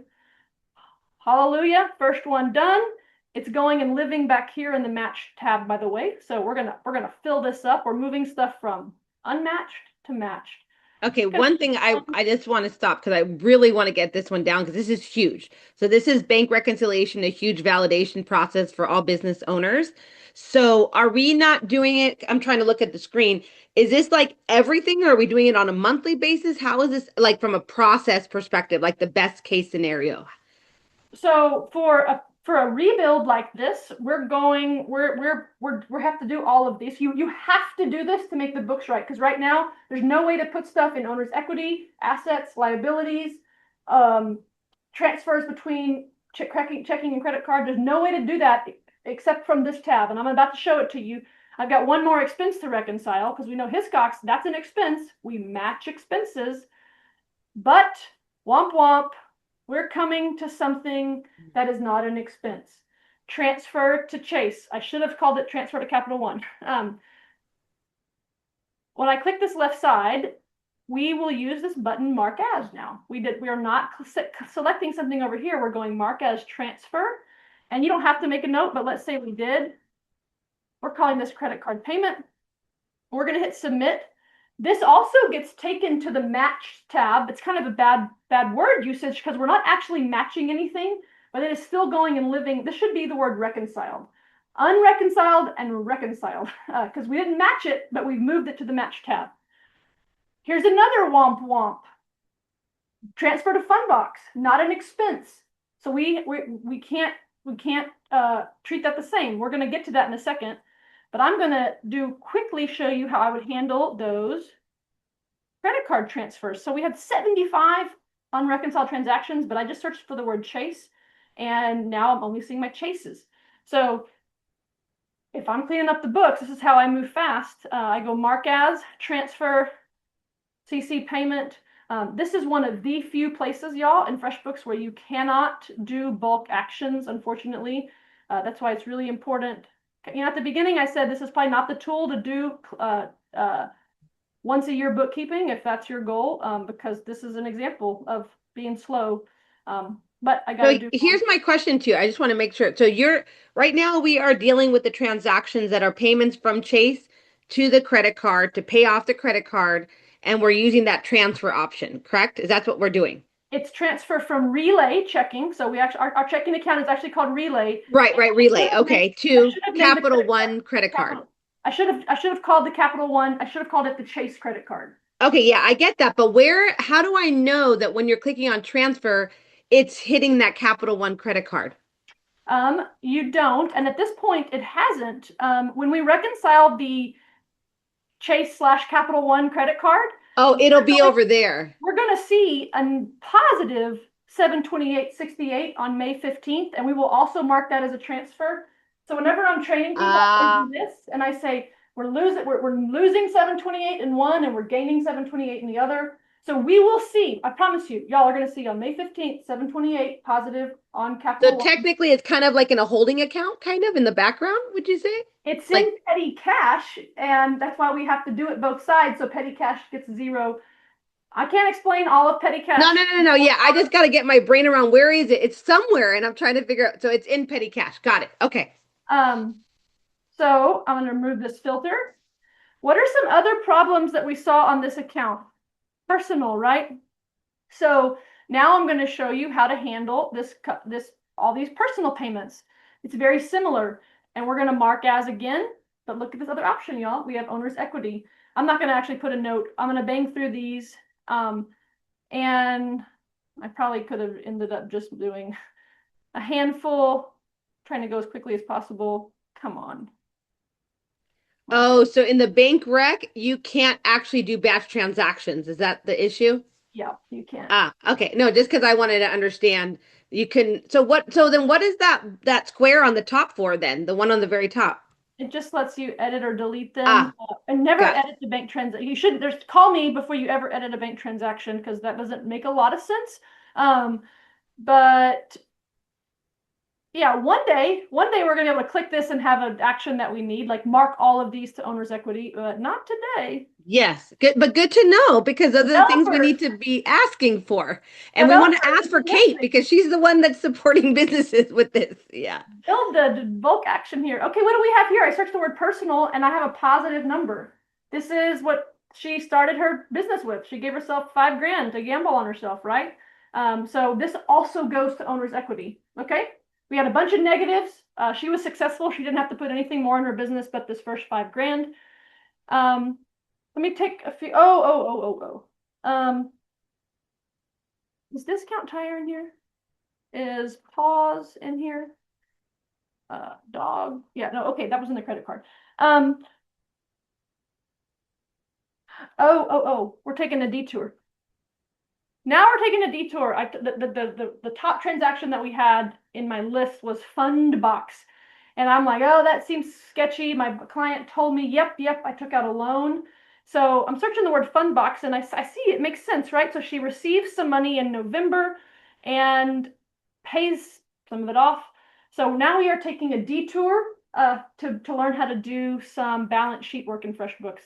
Hallelujah. First one done. It's going and living back here in the match tab, by the way. So we're gonna fill this up. We're moving stuff from unmatched to matched. Okay, one thing I just want to stop because I really want to get this one down because this is huge. So this is bank reconciliation, a huge validation process for all business owners. So are we not doing it? I'm trying to look at the screen. Is this like everything or are we doing it on a monthly basis? How is this like from a process perspective, like the best case scenario? So for a rebuild like this, we have to do all of these. You have to do this to make the books right because right now there's no way to put stuff in owner's equity, assets, liabilities, transfers between checking and credit card. There's no way to do that except from this tab, and I'm about to show it to you. I've got one more expense to reconcile because we know Hiscox, that's an expense. We match expenses, but womp womp, we're coming to something that is not an expense. Transfer to Chase. I should have called it transfer to Capital One. When I click this left side, we will use this button mark as now. We are not selecting something over here. We're going mark as transfer. And you don't have to make a note, but let's say we did. We're calling this credit card payment. We're going to hit submit. This also gets taken to the match tab. It's kind of a bad word usage because we're not actually matching anything, but it is still going and living. This should be the word reconciled. Unreconciled and reconciled because we didn't match it, but we've moved it to the match tab. Here's another womp womp. Transfer to Fundbox, not an expense. So we can't treat that the same. We're going to get to that in a second. But I'm going to quickly show you how I would handle those credit card transfers. So we had 75 unreconciled transactions, but I just searched for the word Chase, and now I'm only seeing my Chases. So if I'm cleaning up the books, this is how I move fast. I go mark as, transfer, CC payment. This is one of the few places, y'all, in FreshBooks where you cannot do bulk actions, unfortunately. That's why it's really important. You know, at the beginning, I said this is probably not the tool to do once a year bookkeeping if that's your goal, because this is an example of being slow. But I got to do. Here's my question to you. I just want to make sure. So you're right now we are dealing with the transactions that are payments from Chase to the credit card to pay off the credit card, and we're using that transfer option, correct? Is that what we're doing? It's transfer from Relay checking. So we actually our checking account is actually called Relay. Right, right, relay. Okay, I to should have named the Capital credit card One credit card. Capital. I should have called the Capital One. I should have called it the Chase credit card. Okay, yeah, I get that. But how do I know that when you're clicking on transfer, it's hitting that Capital One credit card? You don't, and at this point, it hasn't. When we reconciled the Chase slash Capital One credit card, Oh, we're it'll be going, over there. we're going to see a positive 728.68 on May 15th, and we will also mark that as a transfer. So whenever I'm training people, I Uh, do this, and I say we're losing 728 in one, and we're gaining 728 in the other. So we will see. I promise you, y'all are going to see on May 15th, 728 positive on so Capital One. technically it's kind of like in a holding account, kind of in the background, would you say? It's Like, in petty cash, and that's why we have to do it both sides. So petty cash gets zero. I can't explain all of petty no, cash. no, no, no. Yeah, I just got to get my brain around where is it? It's somewhere, and I'm trying to figure out. So it's in petty cash. Got it. Okay. Um, so I'm going to remove this filter. What are some other problems that we saw on this account? Personal, right? So now I'm going to show you how to handle all these personal payments. It's very similar, and we're going to mark as again, but look at this other option, y'all. We have owner's equity. I'm not going to actually put a note. I'm going to bang through these, and I probably could have ended up just doing a handful, trying to go as quickly as possible. Come on. Oh, so in the bank rec, you can't actually do batch transactions. Is that the issue? Yeah, you can't. Ah, okay. No, just because I wanted to understand. You can. So then what is that square on the top for then? The one on the very top. It just lets you edit or delete them, Ah, and never got. edit the bank transaction. You should there's call me before you ever edit a bank transaction because that doesn't make a lot of sense. Um, but yeah, one day we're gonna be able to click this and have an action that we need, like mark all of these to owner's equity, but not today. Yes, good, but good to know because those are the things we Developers, need to be asking for. And we want to developers, ask if for you're Kate listening, because she's the one that's supporting businesses with this. Yeah. build the bulk action here. Okay, what do we have here? I searched the word personal and I have a positive number. This is what she started her business with. She gave herself 5 grand to gamble on herself, right? So this also goes to owner's equity. Okay, we had a bunch of negatives. She was successful. She didn't have to put anything more in her business but this first 5 grand. Let me take a few. Is discount tire in here? Is pause in here? Dog. Yeah, no, okay, that was in the credit card. We're taking a detour. Now we're taking a detour. The top transaction that we had in my list was FundBox. And I'm like, oh, that seems sketchy. My client told me, yep, I took out a loan. So I'm searching the word FundBox and I see it makes sense, right? So she receives some money in November and pays some of it off. So now we are taking a detour to learn how to do some balance sheet work in FreshBooks.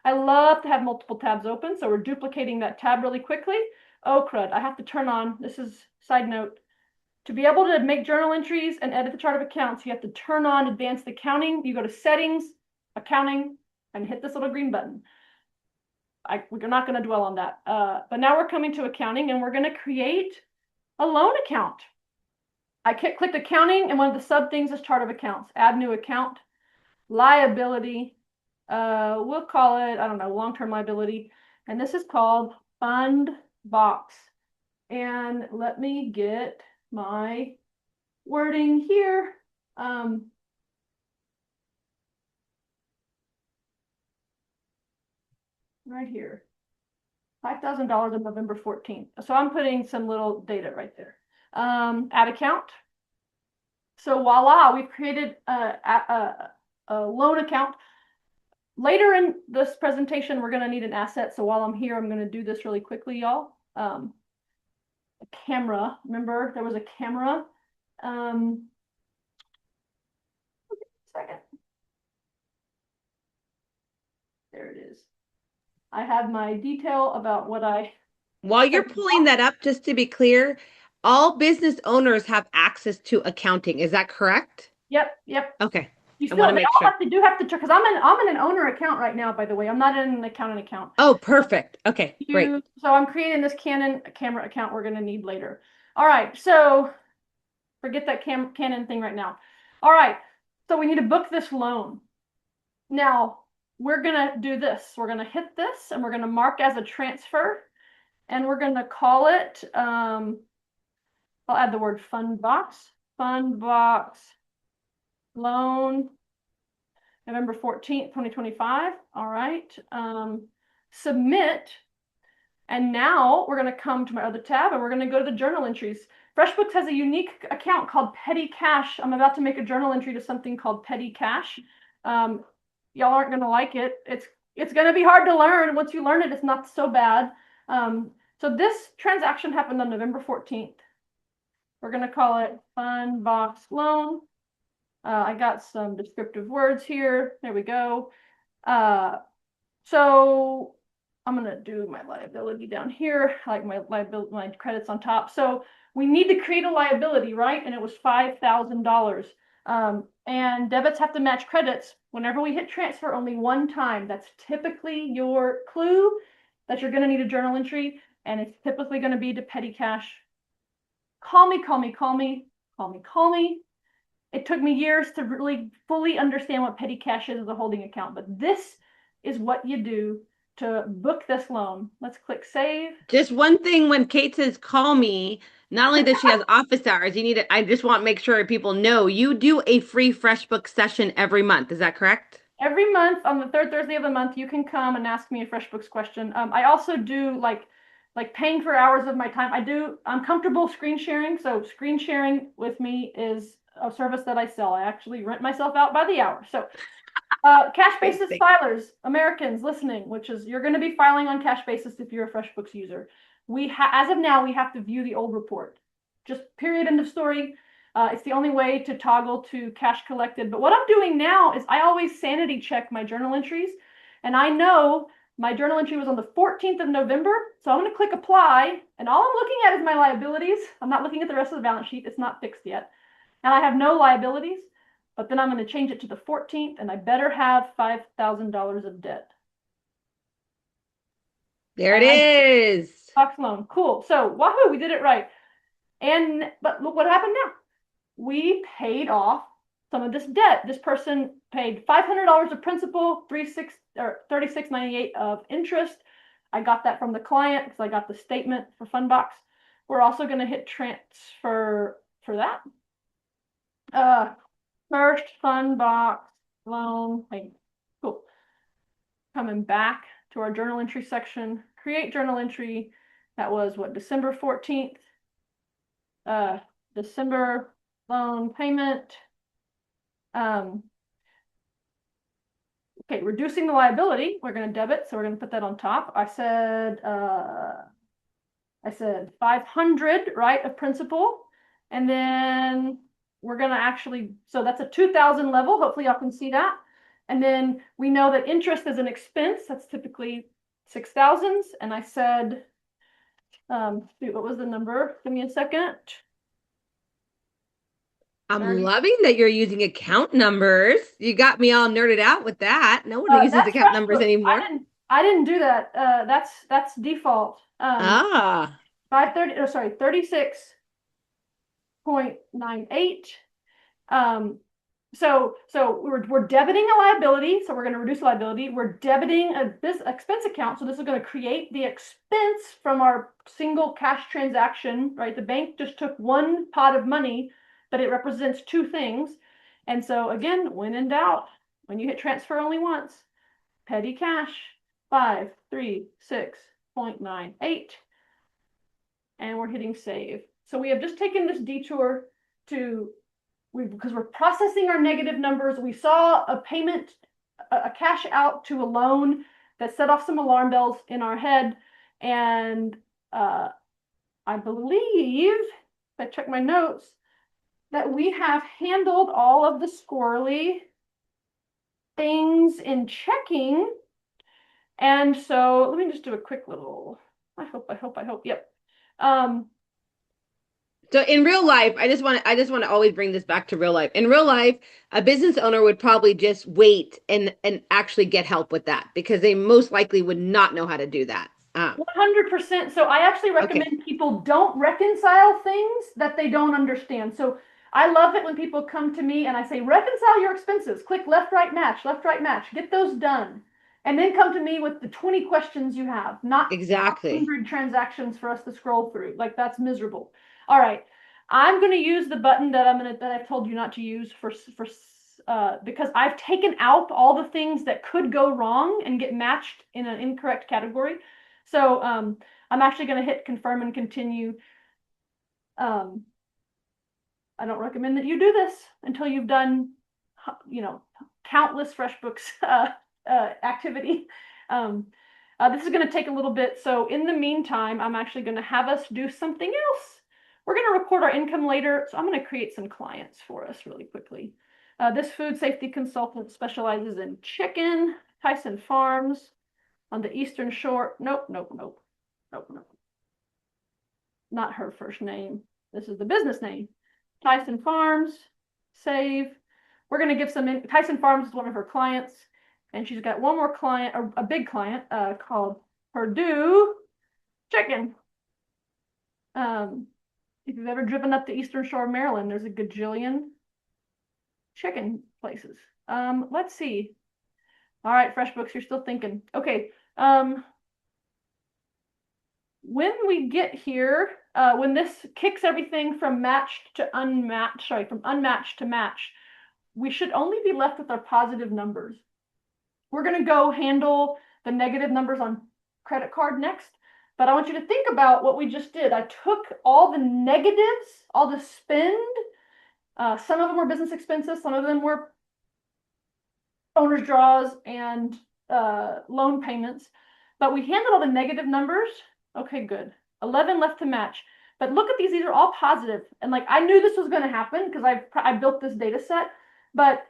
I love to have multiple tabs open. So we're duplicating that tab really quickly. Oh, crud, I have to turn on, this is side note. To be able to make journal entries and edit the chart of accounts, you have to turn on advanced accounting. You go to settings, accounting, and hit this little green button. We're not going to dwell on that. But now we're coming to accounting and we're going to create a loan account. I clicked accounting and one of the sub things is chart of accounts. Add new account, liability. We'll call it, I don't know, long-term liability. And this is called FundBox. And let me get my wording here. Right here. $5,000 on November 14th. So I'm putting some little data right there. Add account. So voila, we've created a loan account. Later in this presentation, we're going to need an asset. So while I'm here, I'm going to do this really quickly, y'all. A camera. Remember, there was a camera. Second. There it is. I have my detail about what I. While you're pulling that up, just to be clear, all business owners have access to accounting. Is that correct? Yep. Okay. You I want still, to they make all sure. have to do have to, because I'm in an owner account right now, by the way. I'm not in an accountant account. Oh, perfect. Okay, great. So I'm creating this Canon camera account we're going to need later. All right, so forget that Canon thing right now. All right, so we need to book this loan. Now, we're going to do this. We're going to hit this and we're going to mark as a transfer and we're going to call it, I'll add the word fund box loan, November 14th, 2025. All right, submit. And now we're going to come to my other tab and we're going to go to the journal entries. FreshBooks has a unique account called Petty Cash. I'm about to make a journal entry to something called Petty Cash. Y'all aren't going to like it. It's going to be hard to learn. Once you learn it, it's not so bad. So this transaction happened on November 14th. We're going to call it Fund Box Loan. I got some descriptive words here. There we go. So I'm going to do my liability down here, like my credits on top. So we need to create a liability, right? And it was $5,000. And debits have to match credits. Whenever we hit transfer only one time, that's typically your clue that you're going to need a journal entry. And it's typically going to be to petty cash. Call me, call me, call me, call me, call me. It took me years to really fully understand what petty cash is as a holding account, but this is what you do to book this loan. Let's click save. Just one thing when Kate says call me, not only does she has office hours, you need to, I just want to make sure people know you do a free FreshBooks session every month. Is that correct? Every month on the third Thursday of the month, you can come and ask me a FreshBooks question. I also do like paying for hours of my time. I'm comfortable screen sharing. So screen sharing with me is a service that I sell. I actually rent myself out by the hour. So cash basis filers, Americans listening, which is you're going to be filing on cash basis if you're a FreshBooks user. As of now, we have to view the old report. Just period, end of story. It's the only way to toggle to cash collected. But what I'm doing now is I always sanity check my journal entries. And I know my journal entry was on the 14th of November. So I'm going to click apply. And all I'm looking at is my liabilities. I'm not looking at the rest of the balance sheet. It's not fixed yet. And I have no liabilities. But then I'm going to change it to the 14th. And I better have $5,000 of debt. There it is. Box loan. Cool. So wahoo, we did it right. But look what happened now. We paid off some of this debt. This person paid $500 of principal, 36.98 of interest. I got that from the client because I got the statement for Fundbox. We're also going to hit transfer for that. First Fundbox loan payment. Cool. Coming back to our journal entry section, create journal entry. That was what, December 14th. December loan payment. Okay, reducing the liability, we're going to debit, so we're going to put that on top. I said 500, right, of principal, and then we're going to actually, so that's a 2,000 level. Hopefully y'all can see that. And then we know that interest is an expense. That's typically 6,000s. And I said, what was the number? Give me a second. I'm loving that you're using account numbers. You got me all nerded out with that. No one uses account numbers anymore. I didn't do that. That's default. 36.98. So we're debiting a liability, so we're going to reduce liability. We're debiting this expense account, so this is going to create the expense from our single cash transaction, right? The bank just took one pot of money, but it represents two things. And so again, when in doubt, when you hit transfer only once, petty cash 536.98, and we're hitting save. So we have just taken this detour because we're processing our negative numbers. We saw a payment, a cash out to a loan that set off some alarm bells in our head. And I believe, if I check my notes, that we have handled all of the squirrely things in checking. And so let me just do a quick little, I hope, yep. So in real life, I just want to always bring this back to real life. In real life, a business owner would probably just wait and actually get help with that because they most likely would not know how to do that. 100%. So I actually Okay, recommend people don't reconcile things that they don't understand. So I love it when people come to me and I say, reconcile your expenses. Click left, right, match. Get those done. And then come to me with the 20 questions you have, not exactly. 100 transactions for us to scroll through. Like that's miserable. All right. I'm going to use the button that I've told you not to use because I've taken out all the things that could go wrong and get matched in an incorrect category. So I'm actually going to hit confirm and continue. Um, I don't recommend that you do this until you've done, countless FreshBooks activity. This is going to take a little bit. So in the meantime, I'm actually going to have us do something else. We're going to record our income later. So I'm going to create some clients for us really quickly. This food safety consultant specializes in chicken, Tyson Farms on the Eastern Shore. Nope, nope, nope, nope, nope. Not her first name. This is the business name. Tyson Farms, save. We're going to give Tyson Farms is one of her clients, and she's got one more client, a big client, called Purdue Chicken. If you've ever driven up the Eastern Shore of Maryland, there's a gajillion chicken places. Let's see. All right, FreshBooks, you're still thinking. Okay. When we get here, when this kicks everything from matched to unmatched, sorry, from unmatched to match, we should only be left with our positive numbers. We're going to go handle the negative numbers on credit card next, but I want you to think about what we just did. I took all the negatives, all the spend, some of them were business expenses, some of them were owner's draws and loan payments, but we handled all the negative numbers. Okay, good. 11 left to match. But look at these are all positive. And like I knew this was going to happen because I built this data set, but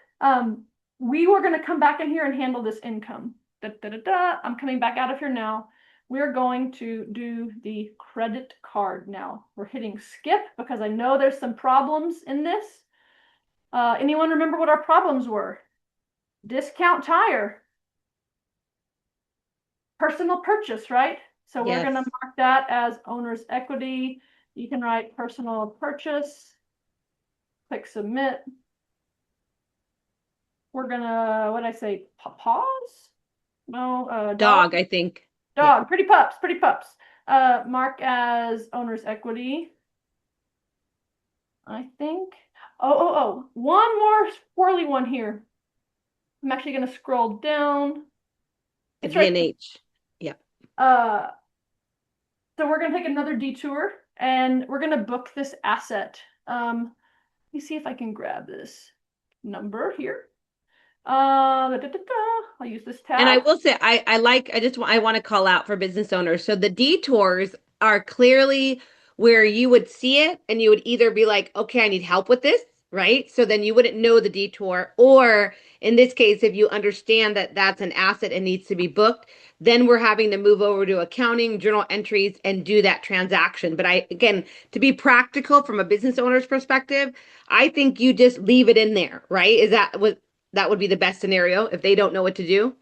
we were going to come back in here and handle this income. I'm coming back out of here now. We're going to do the credit card now. We're hitting skip because I know there's some problems in this. Anyone remember what our problems were? Discount tire. Personal purchase, right? So we're going to Yes. mark that as owner's equity. You can write personal purchase. Click submit. We're going to, what did I say? Pause? No, dog. Dog, I think. Yeah. Dog. Pretty pups. Pretty pups. Mark as owner's equity. I think. Oh. One more squirrely one here. I'm actually going to scroll down. It's right. GNH. Yeah. So we're going to take another detour and we're going to book this asset. Let me see if I can grab this number here. I'll use this tab. And I will say, I want to call out for business owners. So the detours are clearly where you would see it and you would either be like, okay, I need help with this, right? So then you wouldn't know the detour. Or in this case, if you understand that that's an asset and needs to be booked, then we're having to move over to accounting, journal entries, and do that transaction. But again, to be practical from a business owner's perspective, I think you just leave it in there, right? That would be the best scenario if they don't know what to do?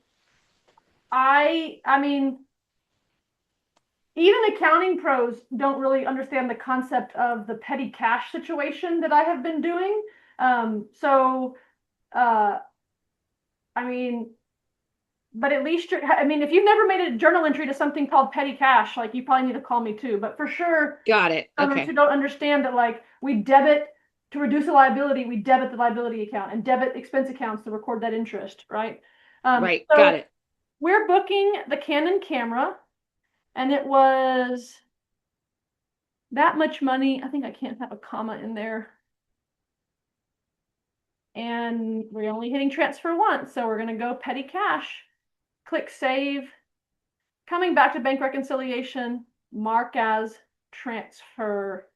I mean, even accounting pros don't really understand the concept of the petty cash situation that I have been doing. Uh, I mean, but at least if you've never made a journal entry to something called petty cash, like you probably need to call me too. But for sure, Got it. owners who Okay. don't understand that, like we debit to reduce a liability, we debit the liability account and debit expense accounts to record that interest, right? Right. Got So it. we're booking the Canon camera, and it was that much money. I think I can't have a comma in there. And we're only hitting transfer once, so we're going to go petty cash. Click save. Coming back to bank reconciliation, mark as transfer.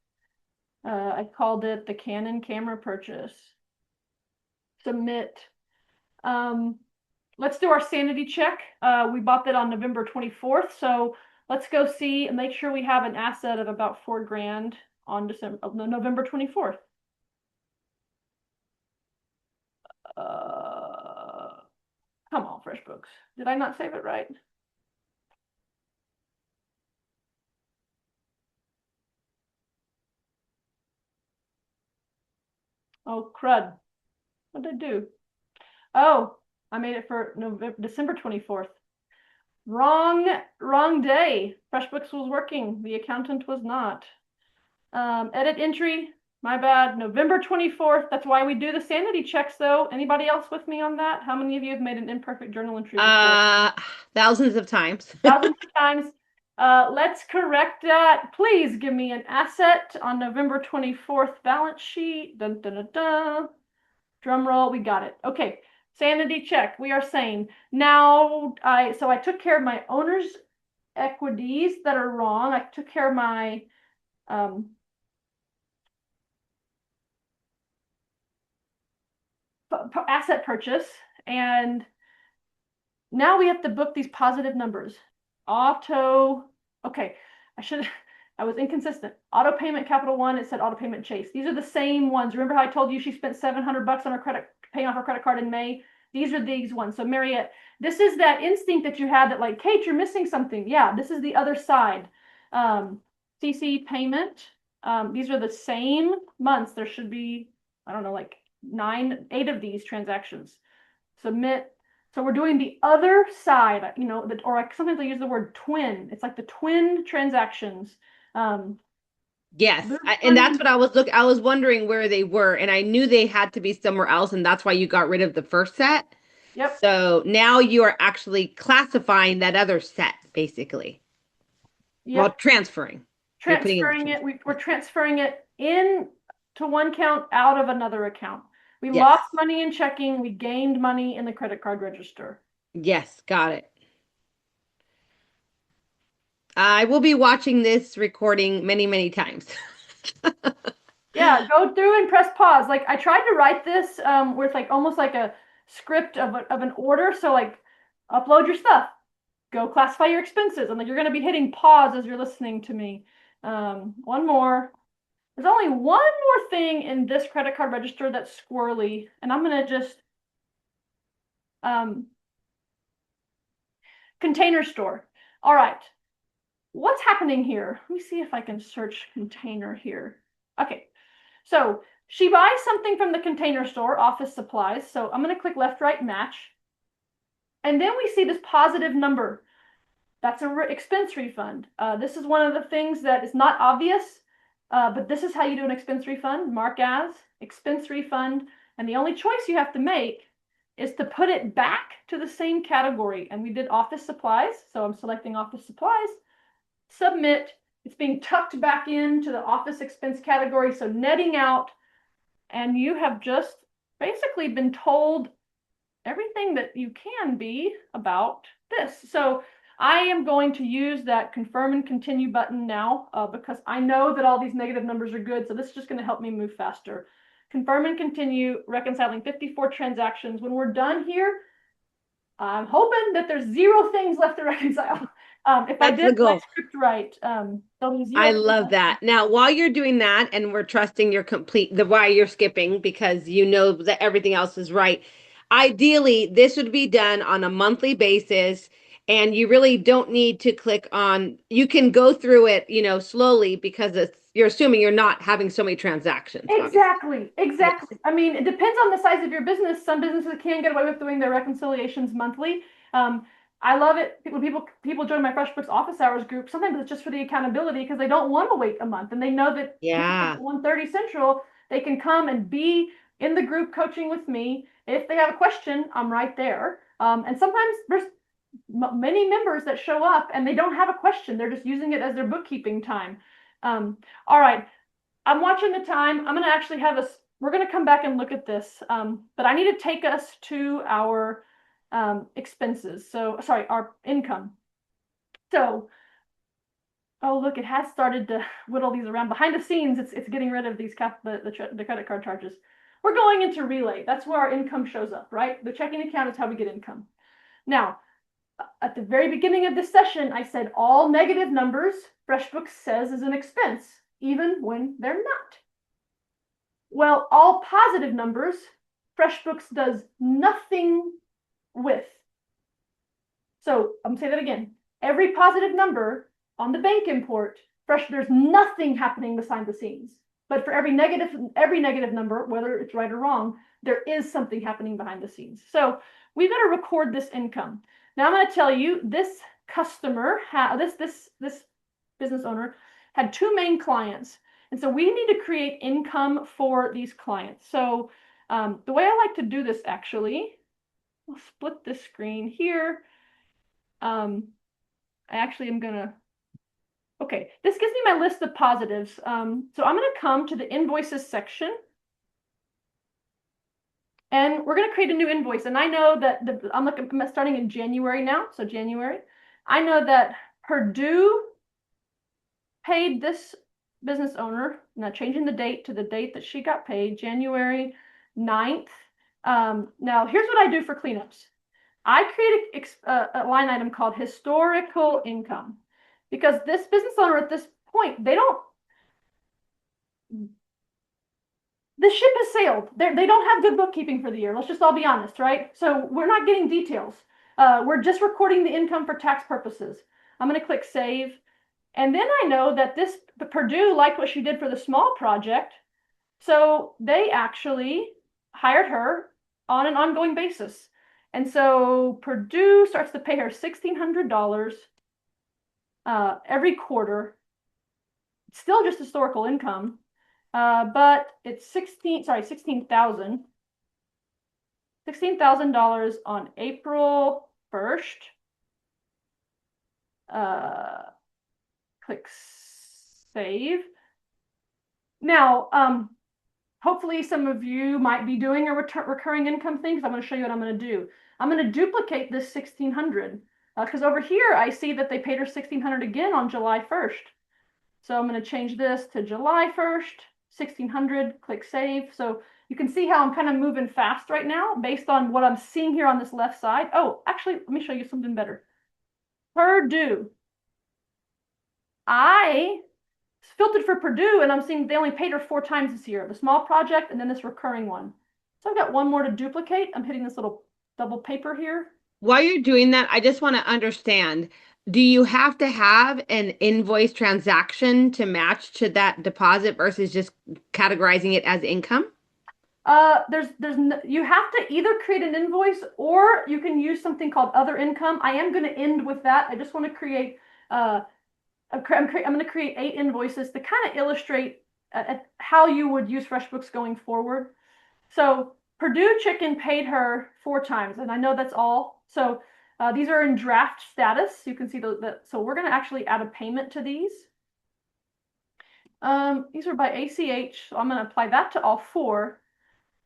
I called it the Canon camera purchase. Submit. Let's do our sanity check. We bought that on November 24th, so let's go see and make sure we have an asset of about $4,000. on November 24th? Come on, FreshBooks. Did I not save it right? Oh, crud. What did I do? Oh, I made it for December 24th. Wrong day. FreshBooks was working. The accountant was not. Edit entry. My bad. November 24th. That's why we do the sanity checks, though. Anybody else with me on that? How many of you have made an imperfect journal entry before? Thousands of times. Thousands of times. Let's correct that. Please give me an asset on November 24th balance sheet. Dun, dun, dun, dun. Drum roll. We got it. Okay. Sanity check. We are sane. Now, I took care of my owner's equities that are wrong. I took care of my asset purchase, and now we have to book these positive numbers. Okay, I was inconsistent. Auto payment Capital One, it said auto payment Chase. These are the same ones. Remember how I told you she spent $700 on her paying off her credit card in May? These are these ones. So Mariette, this is that instinct that you had that like, Kate, you're missing something. Yeah, this is the other side. CC payment. These are the same months. There should be, I don't know, like 8 of these transactions. Submit. So we're doing the other side, you know, or sometimes I use the word twin. It's like the twin transactions. Yes, and that's what I was wondering where they were, and I knew they had to be somewhere else, and that's why you got rid of the first set. Yep. So now you are actually classifying that other set, basically. Yep. Well, transferring. Transferring it. We're transferring it in to one account out of another account. We Yes. lost money in checking. We gained money in the credit card register. Yes, got it. I will be watching this recording many, many times. Yeah, go through and press pause. Like I tried to write this where it's like almost like a script of an order. So like upload your stuff, go classify your expenses. And like you're going to be hitting pause as you're listening to me. One more. There's only one more thing in this credit card register that's squirrely, and I'm going to just Container Store. All right. What's happening here? Let me see if I can search container here. Okay. So she buys something from the Container Store, office supplies. So I'm going to click left, right, match. And then we see this positive number. That's an expense refund. This is one of the things that is not obvious, but this is how you do an expense refund. Mark as expense refund. And the only choice you have to make is to put it back to the same category. And we did office supplies. So I'm selecting office supplies. Submit. It's being tucked back into the office expense category. So netting out. And you have just basically been told everything that you can be about this. So I am going to use that confirm and continue button now because I know that all these negative numbers are good. So this is just going to help me move faster. Confirm and continue, reconciling 54 transactions. When we're done here, I'm hoping that there's 0 things left to reconcile. If I did my script right, there'll be 0. I love that. Now, while you're doing that, and we're trusting you're why you're skipping because you know that everything else is right. Ideally, this would be done on a monthly basis, and you really don't need to click on. You can go through it, you know, slowly because you're assuming you're not having so many transactions. Exactly. Yes. I mean, it depends on the size of your business. Some businesses can get away with doing their reconciliations monthly. I love it when people join my FreshBooks office hours group. Sometimes it's just for the accountability because they don't want to wait a month, and they know that at 1:30 Central they can come and be in the group coaching with me. If they have a question, I'm right there. And sometimes there's many members that show up and they don't have a question. They're just using it as their bookkeeping time. All right. I'm watching the time. I'm going to actually we're going to come back and look at this. But I need to take us to our expenses. So, sorry, our income. So, oh, look, it has started to whittle these around. Behind the scenes, it's getting rid of these the credit card charges. We're going into Relay. That's where our income shows up, right? The checking account is how we get income. Now, at the very beginning of this session, I said all negative numbers FreshBooks says is an expense. even when they're not. Well, all positive numbers, FreshBooks does nothing with. So I'm gonna say that again. Every positive number on the bank import, there's nothing happening behind the scenes. But for every negative number, whether it's right or wrong, there is something happening behind the scenes. So we've got to record this income. Now I'm going to tell you, this customer, this business owner had two main clients. And so we need to create income for these clients. So the way I like to do this, actually, I'll split this screen here. I actually am going to, okay, this gives me my list of positives. So I'm going to come to the invoices section. And we're going to create a new invoice. And I know that I'm starting in January now. So January. I know that Purdue paid this business owner, now changing the date to the date that she got paid, January 9th. Now, here's what I do for cleanups. I create a line item called historical income, because this business owner at this point, the ship has sailed. They don't have good bookkeeping for the year. Let's just all be honest, right? So we're not getting details. We're just recording the income for tax purposes. I'm going to click save. And then I know that the Purdue liked what she did for the small project. So they actually hired her on an ongoing basis. And so Purdue starts to pay her $1,600 every quarter. It's still just historical income, but it's $16,000. $16,000 on April 1st. Click save. Now, hopefully some of you might be doing a recurring income thing, because I'm going to show you what I'm going to do. I'm going to duplicate this 1,600, because over here I see that they paid her 1,600 again on July 1st. So I'm going to change this to July 1st, 1,600, click save. So you can see how I'm kind of moving fast right now based on what I'm seeing here on this left side. Oh, actually, let me show you something better. Purdue. I filtered for Purdue, and I'm seeing they only paid her 4 times this year. The small project and then this recurring one. So I've got one more to duplicate. I'm hitting this little double paper here. While you're doing that, I just want to understand, do you have to have an invoice transaction to match to that deposit versus just categorizing it as income? You have to either create an invoice, or you can use something called other income. I am going to end with that. I just want to create I'm going to create 8 invoices to kind of illustrate how you would use FreshBooks going forward. So Purdue Chicken paid her 4 times, and I know that's all. So these are in draft status. You can see so we're going to actually add a payment to these. These are by ACH, so I'm going to apply that to all 4.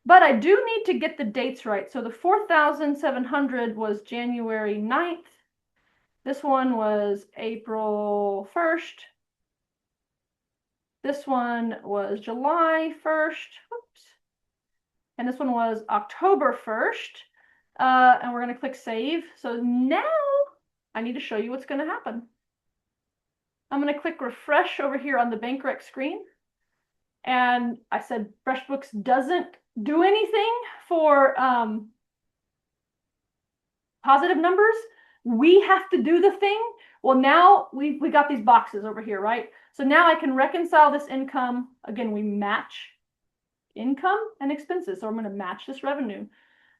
But I do need to get the dates right. So the 4,700 was January 9th. This one was April 1st. This one was July 1st. Oops. And this one was October 1st. And we're going to click save. So now I need to show you what's going to happen. I'm going to click refresh over here on the bank rec screen. And I said FreshBooks doesn't do anything for positive numbers. We have to do the thing. Well, now we got these boxes over here, right? So now I can reconcile this income. Again, we match income and expenses. So I'm going to match this revenue.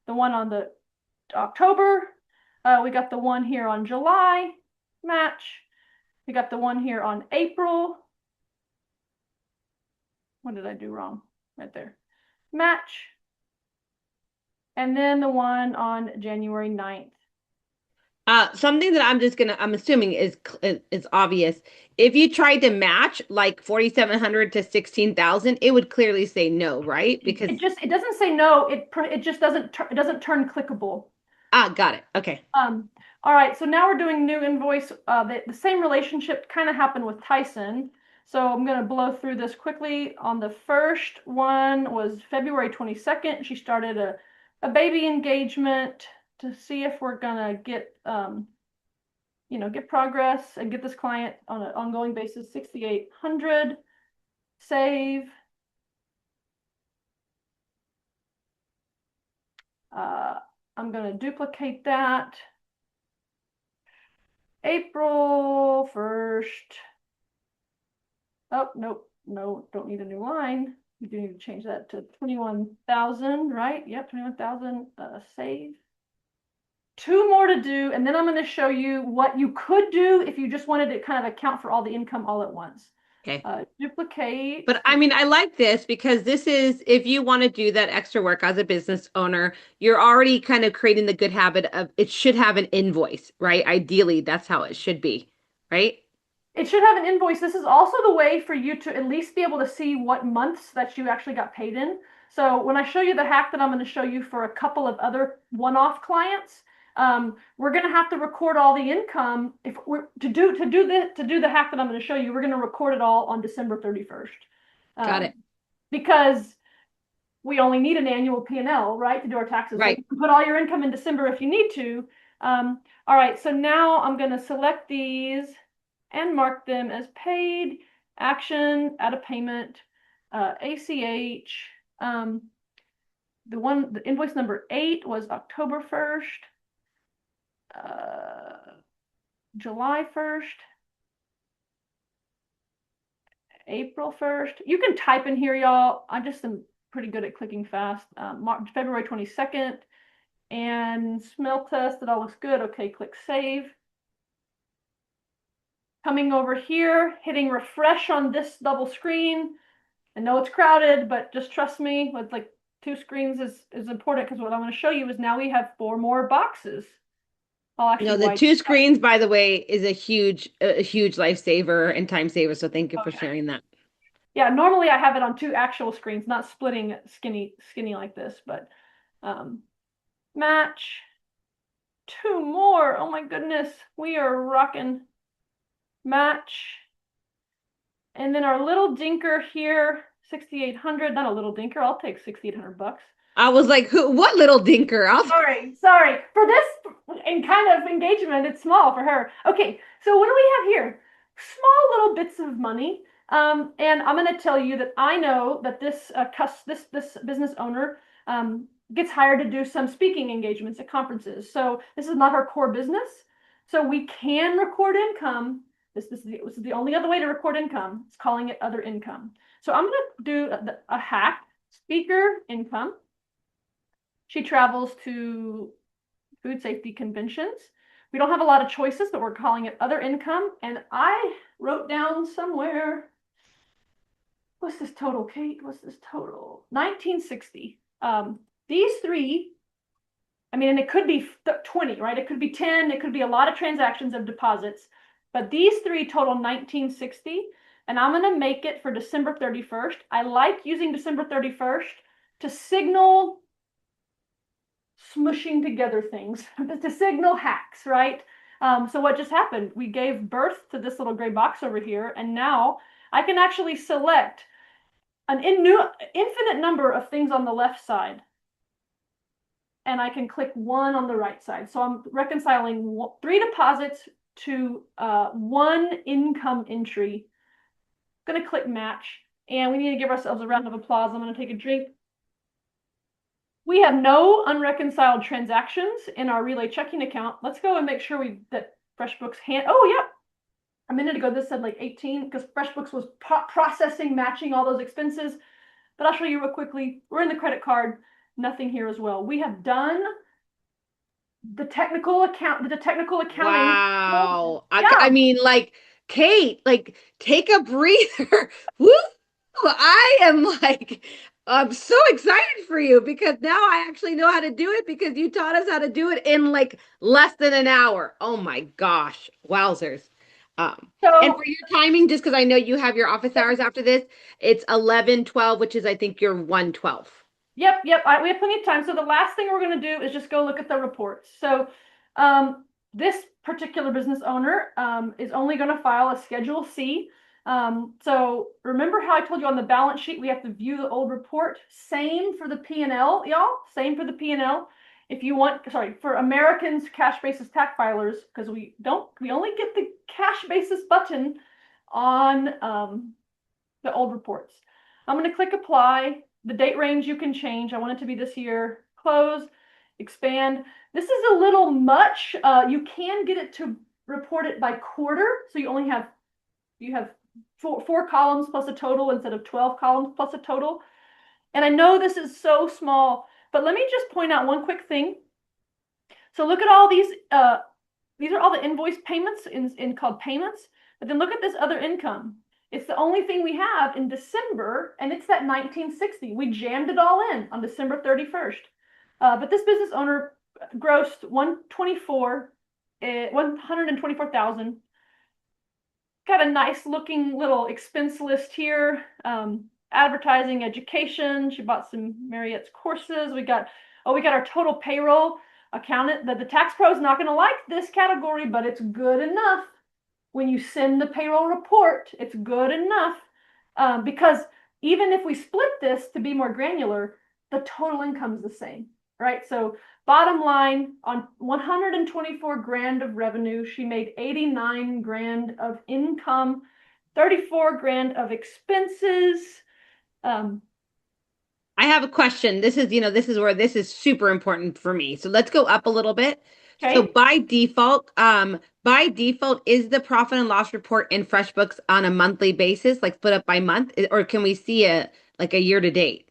The one on the October, we got the one here on July, match. We got the one here on April. What did I do wrong? Right there. Match. And then the one on January 9th. Something that I'm assuming is obvious. If you tried to match like 4,700 to 16,000, it would clearly say no, right? Because it doesn't say no. It just doesn't turn clickable. Got it. Okay. All right. So now we're doing new invoice. The same relationship kind of happened with Tyson. So I'm going to blow through this quickly. On the first one was February 22nd. She started a baby engagement to see if we're gonna get get progress and get this client on an ongoing basis, 6,800. save. I'm going to duplicate that. April 1st. Oh, nope, no, don't need a new line. We do need to change that to 21,000, right? Yep, 21,000, save. Two more to do, and then I'm going to show you what you could do if you just wanted to kind of account for all the income all at once. Okay. Duplicate. But I mean, I like this because this is if you want to do that extra work as a business owner, you're already kind of creating the good habit of it should have an invoice, right? Ideally, that's how it should be, right? It should have an invoice. This is also the way for you to at least be able to see what months that you actually got paid in. So when I show you the hack that I'm going to show you for a couple of other one-off clients, we're going to have to record all the income. If we're to do the hack that I'm going to show you, we're going to record it all on December 31st. Got it. Because we only need an annual P&L, right, to do our taxes. So Right. you can put all your income in December if you need to. All right, so now I'm going to select these and mark them as paid, action, add a payment, ACH. The invoice number 8 was October 1st, July 1st, April 1st. You can type in here, y'all. I just am pretty good at clicking fast. February 22nd, and smell test, it all looks good. Okay, click save. Coming over here, hitting refresh on this double screen. I know it's crowded, but just trust me, with like 2 screens is important because what I'm going to show you is now we have 4 more boxes. I'll actually The 2 screens, by the way, is a huge lifesaver and time saver. So thank you for sharing that. Yeah, normally I have it on 2 actual screens, not splitting skinny like this, but match. 2 more. Oh my goodness, we are rocking. Match. And then our little dinker here, 6,800. Not a little dinker. I'll take 6,800 bucks. I was like, who? What little dinker? Sorry. For this and kind of engagement, it's small for her. Okay, so what do we have here? Small little bits of money. And I'm going to tell you that I know that this business owner gets hired to do some speaking engagements at conferences. So this is not her core business. So we can record income. This is the only other way to record income. It's calling it other income. So I'm going to do a hack, speaker income. She travels to food safety conventions. We don't have a lot of choices, but we're calling it other income. And I wrote down somewhere, what's this total, Kate? What's this total? 1960. These 3, I mean, and it could be 20, right? It could be 10. It could be a lot of transactions of deposits. But these 3 total 1960. And I'm going to make it for December 31st. I like using December 31st to signal smushing together things, to signal hacks, right? So what just happened? We gave birth to this little gray box over here, and now I can actually select an infinite number of things on the left side, and I can click 1 on the right side. So I'm reconciling 3 deposits to 1 income entry. I'm going to click match, and we need to give ourselves a round of applause. I'm going to take a drink. We have no unreconciled transactions in our Relay checking account. Let's go and make sure that FreshBooks oh, yep. A minute ago, this said like 18 because FreshBooks was processing, matching all those expenses. But I'll show you real quickly. We're in the credit card. Nothing here as well. We have done the technical accounting. Wow. Yeah. I mean, like, Kate, like, take a breather. Woo! I am like, I'm so excited for you because now I actually know how to do it because you taught us how to do it in like less than an hour. Oh my gosh. Wowzers. And for your timing, just because I know you have your office hours after this, it's 11:12, which is I think your 1:12. Yep. We have plenty of time. So the last thing we're going to do is just go look at the reports. So this particular business owner is only going to file a Schedule C. So remember how I told you on the balance sheet, we have to view the old report. Same for the P&L, y'all. Same for the P&L. If you want, for Americans cash basis tax filers, because we only get the cash basis button on the old reports. I'm going to click apply. The date range you can change. I want it to be this year. Close, expand. This is a little much. You can get it to report it by quarter. So you have four columns plus a total instead of 12 columns plus a total. And I know this is so small, but let me just point out one quick thing. So look at all these are all the invoice payments in called payments, but then look at this other income. It's the only thing we have in December, and it's that 1960. We jammed it all in on December 31st. But this business owner grossed 124,000. Got a nice looking little expense list here. Advertising, education. She bought some Mariette's courses. We got our total payroll accountant. The tax pro is not going to like this category, but it's good enough. When you send the payroll report, it's good enough, because even if we split this to be more granular, the total income is the same, right? So bottom line, on 124 grand of revenue, she made 89 grand of income, 34 grand of expenses. I have a question. This is where this is super important for me. So let's go up a little bit. So Okay. by default, is the profit and loss report in FreshBooks on a monthly basis, like split up by month, or can we see a year to date?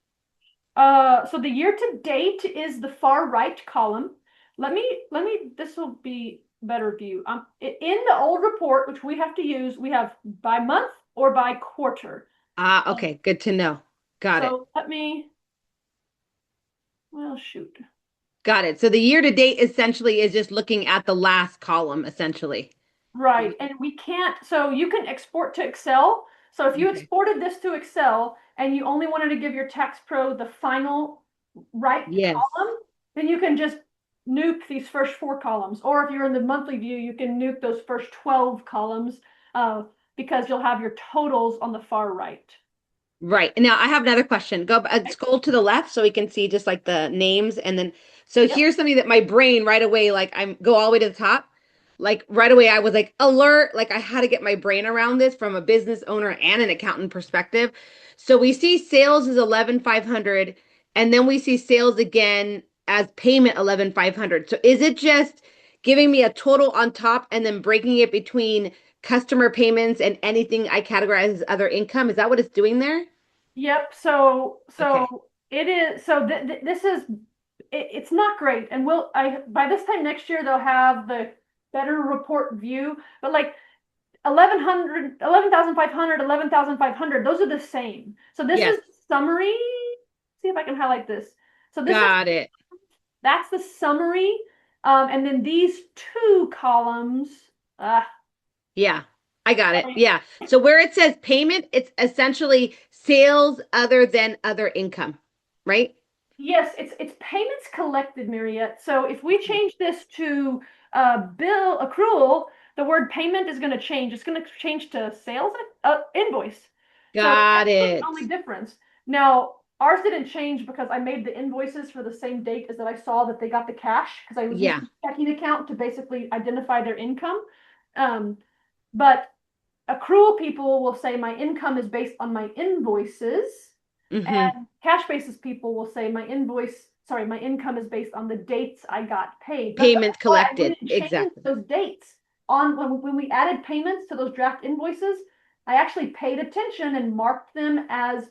So the year to date is the far right column. This will be better view. In the old report, which we have to use, we have by month or by quarter. Ah, okay, good to know. Got it. So well, shoot. Got it. So the year to date essentially is just looking at the last column, essentially. Right. And we can't, so you can export to Excel. So if you Okay. exported this to Excel and you only wanted to give your tax pro the final right Yes. column, then you can just nuke these first four columns. Or if you're in the monthly view, you can nuke those first 12 columns, because you'll have your totals on the far right. Right. Now I have another question. Scroll to the left so we can see just like the names and then so Yep. here's something that my brain right away, like I'm go all the way to the top. Like right away I was like alert, like I had to get my brain around this from a business owner and an accountant perspective. So we see sales is 11,500 and then we see sales again as payment 11,500. So is it just giving me a total on top and then breaking it between customer payments and anything I categorize as other income? Is that what it's doing there? Yep. So Okay. it is. So this is it's not great. And I by this time next year they'll have the better report view. But like 1100, 11,500, 11,500, those are the same. So this Yes. is summary. See if I can highlight this. So this is Got it. that's the summary. And then these two columns. Uh, Yeah. I got it. Yeah. So where it says payment, it's essentially sales other than other income, right? Yes, it's payments collected, Mariette. So if we change this to bill accrual, the word payment is going to change. It's going to change to sales invoice. So Got that's the it. only difference. Now, ours didn't change because I made the invoices for the same date as that I saw that they got the cash because I was Yeah. using a checking account to basically identify their income. Um, but accrual people will say my income is based on my invoices. Hmm. And cash basis people will say my income is based on the dates I got paid. That's Payments why I collected. went and changed Exactly. those dates. When we added payments to those draft invoices, I actually paid attention and marked them as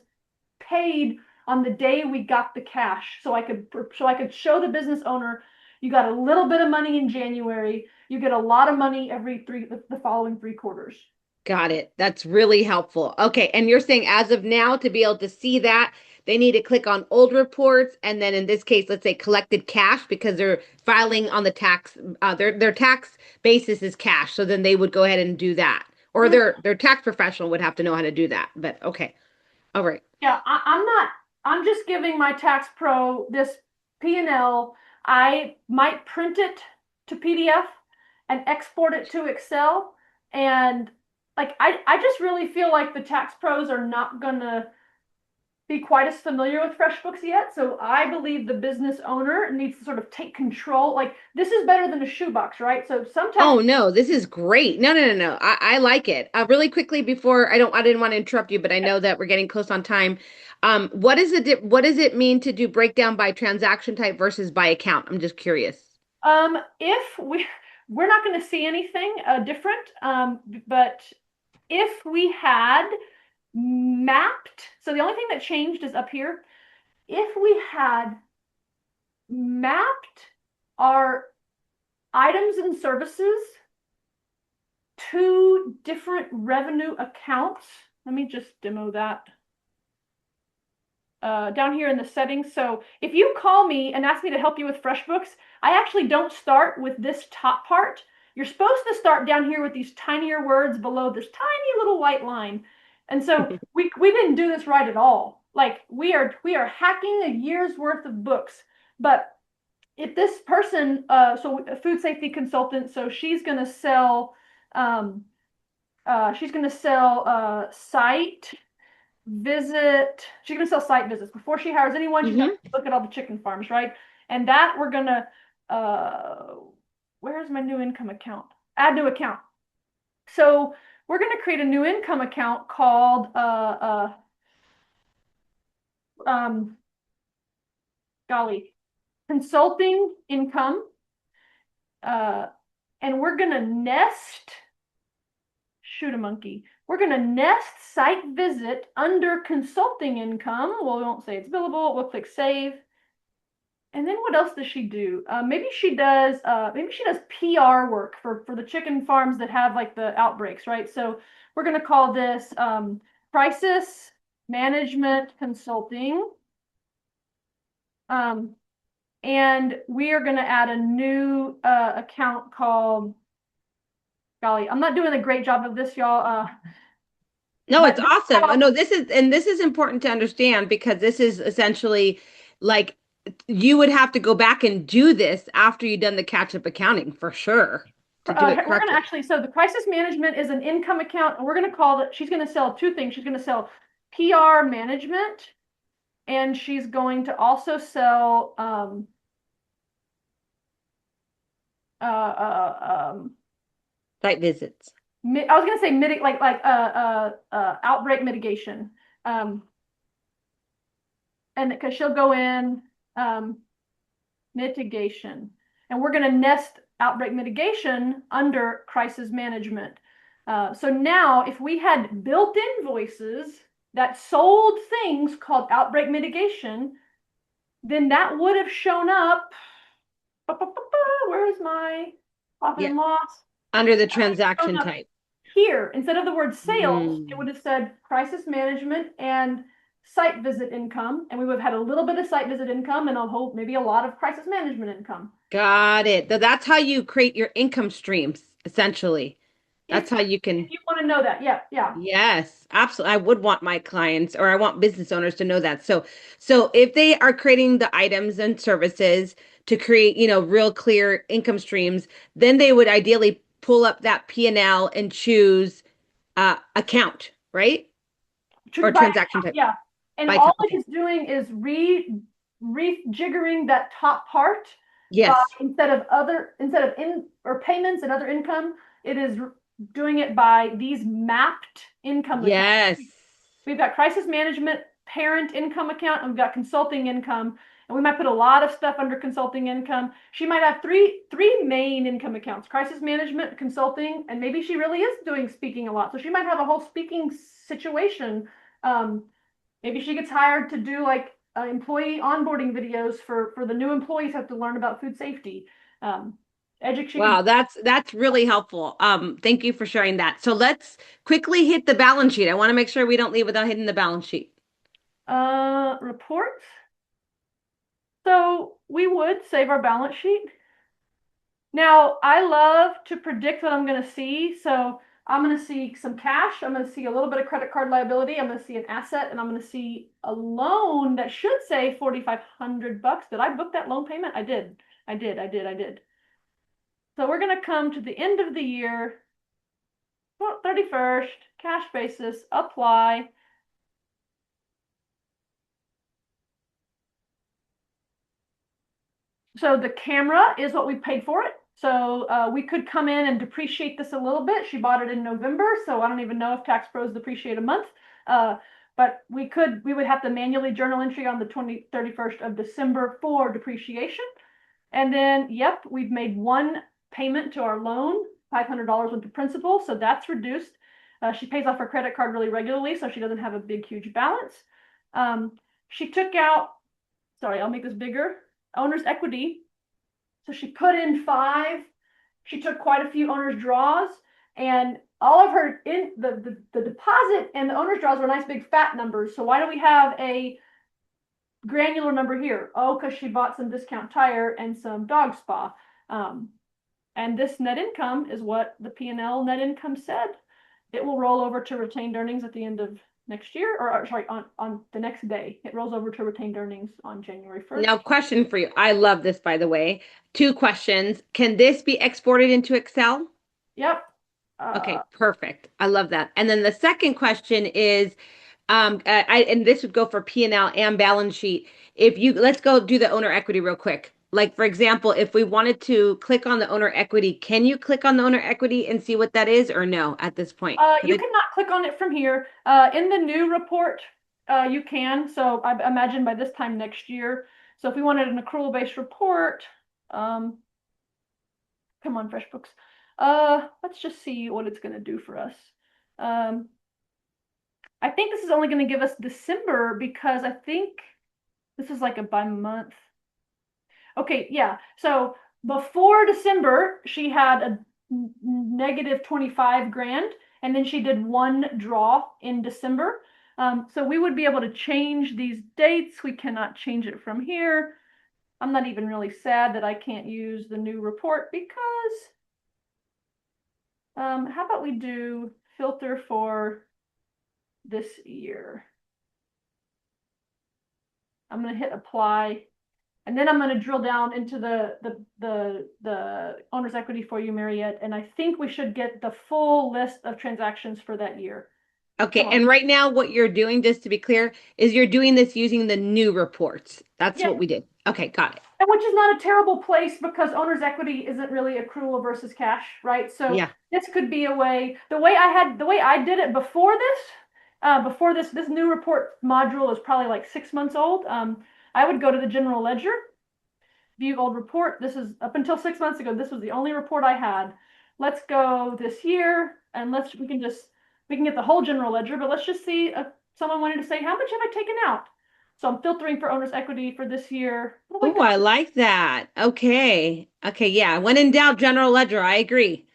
paid on the day we got the cash. So I could show the business owner you got a little bit of money in January, you get a lot of money every the following 3 quarters. Got it. That's really helpful. Okay. And you're saying as of now, to be able to see that, they need to click on old reports. And then in this case, let's say collected cash because they're filing on the tax, their tax basis is cash. So then they would go ahead and do that. Or Mhm. their tax professional would have to know how to do that. But okay. All right. Yeah, I'm not, I'm just giving my tax pro this P&L. I might print it to PDF and export it to Excel. And like, I just really feel like the tax pros are not gonna be quite as familiar with FreshBooks yet. So I believe the business owner needs to sort of take control. Like this is better than a shoebox, right? So some tax. Oh no, this is great. No, no, no, no. I like it. Really quickly before I didn't want to interrupt you, but I know that we're getting close on time. What does it mean to do breakdown by transaction type versus by account? I'm just curious. If we're not going to see anything different, but if we had mapped, so the only thing that changed is up here. If we had mapped our items and services to different revenue accounts, let me just demo that. Down here in the settings. So if you call me and ask me to help you with FreshBooks, I actually don't start with this top part. You're supposed to start down here with these tinier words below this tiny little white line. And so we didn't do this right at all. Like we are hacking a year's worth of books. But if this person, so a food safety consultant, so she's going to sell site visit. She's going to sell site visits before she hires anyone. She's going to look at all the chicken farms, right? And that we're going to, where's my new income account? Add new account. So we're going to create a new income account called, golly, consulting income. And we're going to nest, shoot a monkey. We're going to nest site visit under consulting income. Well, we won't say it's billable. We'll click save. And then what else does she do? Maybe she does PR work for the chicken farms that have like the outbreaks, right? So we're going to call this crisis management consulting. And we are going to add a new account called, golly, I'm not doing a great job of this, y'all. No, But it's awesome. No, this is important to understand because this is essentially like you would have to go back and do this after you've done the catch-up accounting for sure to do it we're going to correctly. actually, so the crisis management is an income account, and we're going to call it, she's going to sell two things. She's going to sell PR management, and she's going to also sell Site visits. I was gonna say outbreak mitigation. And because she'll go in mitigation, and we're gonna nest outbreak mitigation under crisis management. So now if we had built invoices that sold things called outbreak mitigation, then that would have shown up. Where is my profit Yeah, and loss? under the transaction type. Here, instead of the word sales, it Mm. would have said crisis management and site visit income, and we would have had a little bit of site visit income and a whole, maybe a lot of crisis management income. Got it. That's how you create your income streams, essentially. That's how you If can. you want to know that, yeah, yeah. Yes, absolutely. I would want my clients or I want business owners to know that. So if they are creating the items and services to create, real clear income streams, then they would ideally pull up that P&L and choose account, right? Or By transaction account, type yeah. And by all account. it Okay. is doing is rejiggering that top part by Yes. instead of in or payments and other income, it is doing it by these mapped income accounts. Yes. We've got crisis management, parent income account, and we've got consulting income. And we might put a lot of stuff under consulting income. She might have three main income accounts: crisis management, consulting, and maybe she really is doing speaking a lot. So she might have a whole speaking situation. Maybe she gets hired to do like employee onboarding videos for the new employees have to learn about food safety. She could Wow, that's really helpful. Thank you for sharing that. So let's quickly hit the balance sheet. I want to make sure we don't leave without hitting the balance sheet. reports. So we would save our balance sheet. Now, I love to predict what I'm going to see. So I'm going to see some cash. I'm going to see a little bit of credit card liability. I'm going to see an asset, and I'm going to see a loan that should say 4,500 bucks. Did I book that loan payment? I did. I did. So we're going to come to the end of the year, 31st, cash basis, apply. So the camera is what we paid for it. So we could come in and depreciate this a little bit. She bought it in November, so I don't even know if tax pros depreciate a month. Uh, but we would have to manually journal entry on the 31st of December for depreciation. And then, yep, we've made one payment to our loan, $500 went to principal, so that's reduced. She pays off her credit card really regularly, so she doesn't have a big, huge balance. She took out, sorry, I'll make this bigger, owner's equity. So she put in 5. She took quite a few owner's draws, and all of her in the deposit and the owner's draws were nice big fat numbers. So why do we have a granular number here? Oh, because she bought some discount tire and some dog spa. And this net income is what the P&L net income said. It will roll over to retained earnings at the end of next year, or sorry, on the next day. It rolls over to retained earnings on January 1st. Now, question for you. I love this, by the way. 2 questions. Can this be exported into Excel? Yep. Okay, perfect. I love that. And then the second question is, and this would go for P&L and balance sheet. If you, let's go do the owner equity real quick. Like, for example, if we wanted to click on the owner equity, can you click on the owner equity and see what that is or no at this point? You cannot click on it from here. In the new report, you can. So I imagine by this time next year. So if we wanted an accrual-based report, come on, FreshBooks. Let's just see what it's going to do for us. I think this is only going to give us December because I think this is like a by month. Okay, yeah. So before December, she had a negative 25 grand, and then she did one draw in December. So we would be able to change these dates. We cannot change it from here. I'm not even really sad that I can't use the new report because how about we do filter for this year? I'm going to hit apply, and then I'm going to drill down into the owner's equity for you, Mariette, and I think we should get the full list of transactions for that year. Okay, and right now what you're doing, just to be clear, is you're doing this using the new reports. That's what we did. Okay, got it. And which is not a terrible place because owner's equity isn't really accrual versus cash, right? So Yeah. this could be a way. The way I did it before this new report module is probably like 6 months old. I would go to the general ledger, view old report. This is up until 6 months ago. This was the only report I had. Let's go this year, and we can get the whole general ledger. But let's just see if someone wanted to say how much have I taken out. So I'm filtering for owner's equity for this year. Oh, I like that. Okay. Okay, yeah. When in doubt, general ledger. I agree.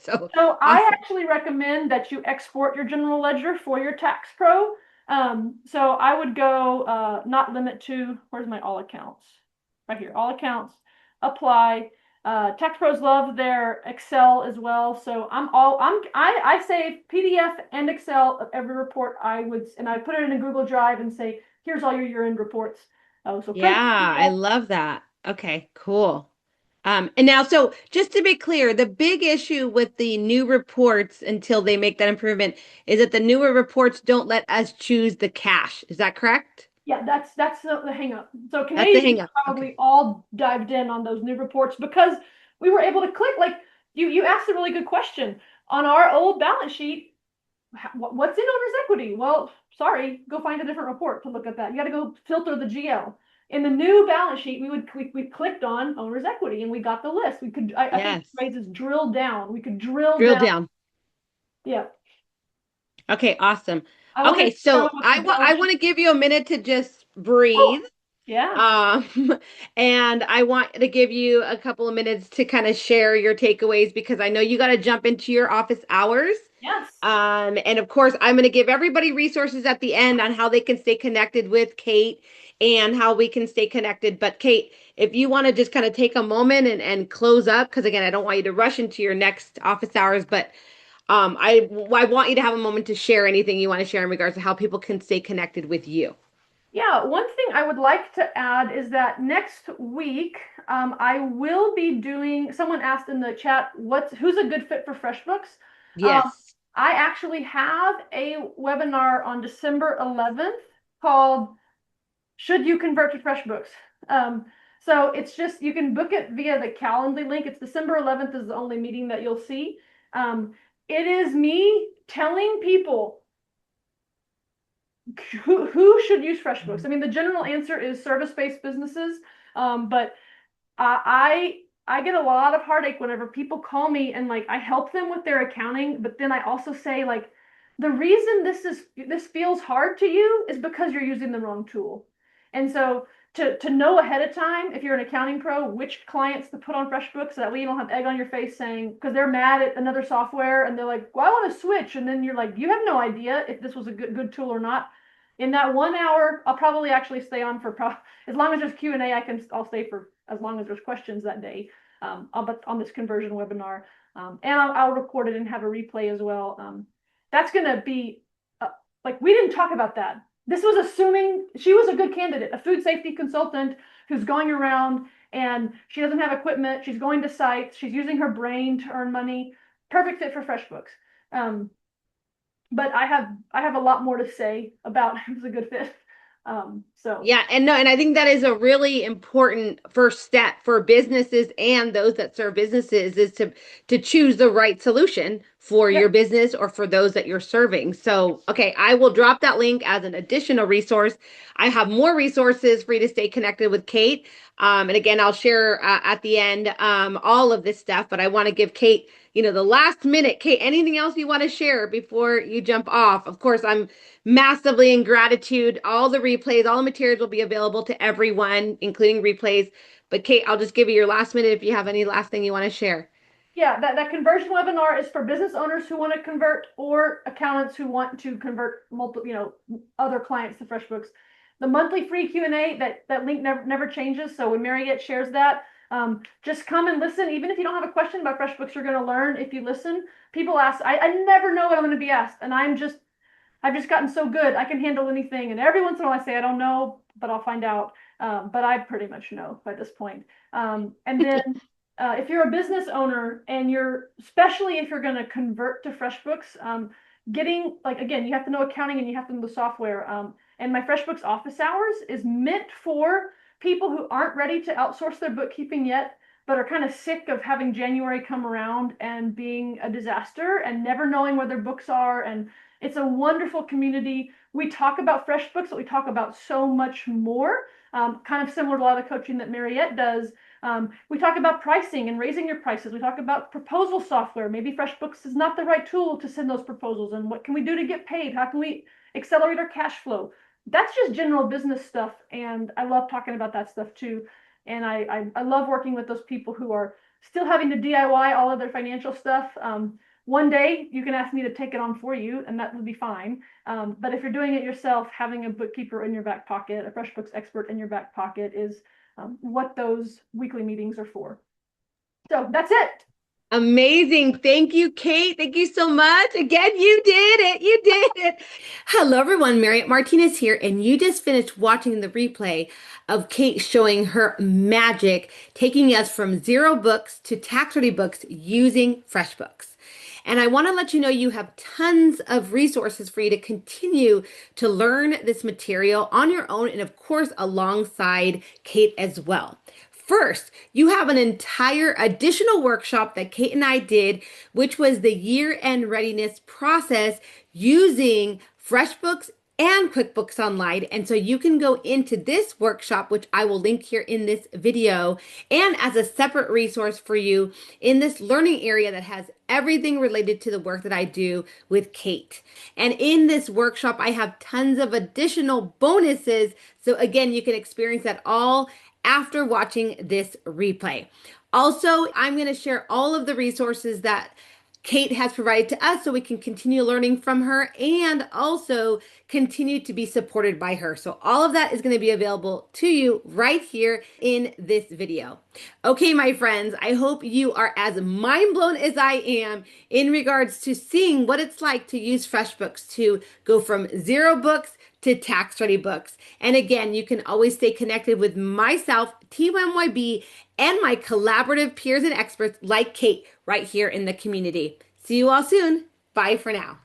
So I awesome. actually recommend that you export your general ledger for your tax pro. So I would go not limit to, where's my all accounts? Right here, all accounts, apply. Tax pros love their Excel as well. So I save PDF and Excel of every report and I put it in a Google Drive and say, here's all your year-end reports. Yeah, I love that. Okay, cool. And now, so just to be clear, the big issue with the new reports until they make that improvement is that the newer reports don't let us choose the cash. Is that correct? Yeah, that's the hang up. So That's the Canadians hang up. probably Okay. all dived in on those new reports because we were able to click. Like you asked a really good question on our old balance sheet. What's in owner's equity? Well, sorry, go find a different report to look at that. You got to go filter the GL. In the new balance sheet, we clicked on owner's equity and we got the list. We could I think Yes. the phrase is drill down. We could drill Drill down. down. Yeah. Okay, awesome. I wanted Okay, to show so what the I balance sheet. want to give you a minute to just Oh, breathe. yeah. Um, and I want to give you a couple of minutes to kind of share your takeaways because I know you got to jump into your office hours. Yes. And of course, I'm going to give everybody resources at the end on how they can stay connected with Kate and how we can stay connected. But Kate, if you want to just kind of take a moment and close up, because again, I don't want you to rush into your next office hours, but I want you to have a moment to share anything you want to share in regards to how people can stay connected with you. Yeah, one thing I would like to add is that next week, I will be doing, someone asked in the chat, who's a good fit for FreshBooks? Yes. I actually have a webinar on December 11th called Should You Convert to FreshBooks? So it's just, you can book it via the Calendly link. It's December 11th is the only meeting that you'll see. It is me telling people who should use FreshBooks. I mean, the general answer is service-based businesses, but I get a lot of heartache whenever people call me and like I help them with their accounting, but then I also say like the reason this feels hard to you is because you're using the wrong tool. And so to know ahead of time, if you're an accounting pro, which clients to put on FreshBooks, so that way you don't have egg on your face saying, because they're mad at another software and they're like, well, I want to switch. And then you're like, you have no idea if this was a good tool or not. In that 1 hour, I'll probably actually stay on for as long as there's Q&A, I'll stay for as long as there's questions that day. On this conversion webinar, and I'll record it and have a replay as well. That's going to be like, we didn't talk about that. This was assuming she was a good candidate, a food safety consultant who's going around and she doesn't have equipment. She's going to sites. She's using her brain to earn money. Perfect fit for FreshBooks. But I have a lot more to say about if it's a good fit. So yeah, and no, and I think that is a really important first step for businesses and those that serve businesses is to choose the right solution for yep. your business or for those that you're serving. So, okay, I will drop that link as an additional resource. I have more resources for you to stay connected with Kate. And again, I'll share at the end all of this stuff, but I want to give Kate, the last minute. Kate, anything else you want to share before you jump off? Of course, I'm massively in gratitude. All the replays, all the materials will be available to everyone, including replays. But Kate, I'll just give you your last minute if you have any last thing you want to share. Yeah, that conversion webinar is for business owners who want to convert or accountants who want to convert multiple, other clients to FreshBooks. The monthly free Q&A, that link never changes. So when Mariette shares that, just come and listen. Even if you don't have a question about FreshBooks, you're going to learn if you listen. People ask, I never know what I'm going to be asked. And I've just gotten so good. I can handle anything. And every once in a while I say, I don't know, but I'll find out. But I pretty much know by this point. And then if you're a business owner and especially if you're going to convert to FreshBooks, getting again, you have to know accounting and you have to know the software. And my FreshBooks office hours is meant for people who aren't ready to outsource their bookkeeping yet, but are kind of sick of having January come around and being a disaster and never knowing where their books are. And it's a wonderful community. We talk about FreshBooks, but we talk about so much more, kind of similar to a lot of the coaching that Mariette does. We talk about pricing and raising your prices. We talk about proposal software. Maybe FreshBooks is not the right tool to send those proposals. And what can we do to get paid? How can we accelerate our cash flow? That's just general business stuff. And I love talking about that stuff too. And I love working with those people who are still having to DIY all of their financial stuff. One day you can ask me to take it on for you and that would be fine. But if you're doing it yourself, having a bookkeeper in your back pocket, a FreshBooks expert in your back pocket is what those weekly meetings are for. So that's it. Amazing. Thank you, Kate. Thank you so much. Again, you did it. You did it. Hello, everyone. Mariette Martinez here, and you just finished watching the replay of Kate showing her magic, taking us from 0 books to tax-ready books using FreshBooks. And I want to let you know you have tons of resources for you to continue to learn this material on your own and, of course, alongside Kate as well. First, you have an entire additional workshop that Kate and I did, which was the year-end readiness process using FreshBooks and QuickBooks Online. And so you can go into this workshop, which I will link here in this video, and as a separate resource for you in this learning area that has everything related to the work that I do with Kate. And in this workshop, I have tons of additional bonuses. So again, you can experience that all after watching this replay. Also, I'm going to share all of the resources that Kate has provided to us so we can continue learning from her and also continue to be supported by her. So all of that is going to be available to you right here in this video. Okay, my friends, I hope you are as mind blown as I am in regards to seeing what it's like to use FreshBooks to go from 0 books to tax-ready books. And again, you can always stay connected with myself, Team MYB, and my collaborative peers and experts like Kate right here in the community. See you all soon. Bye for now.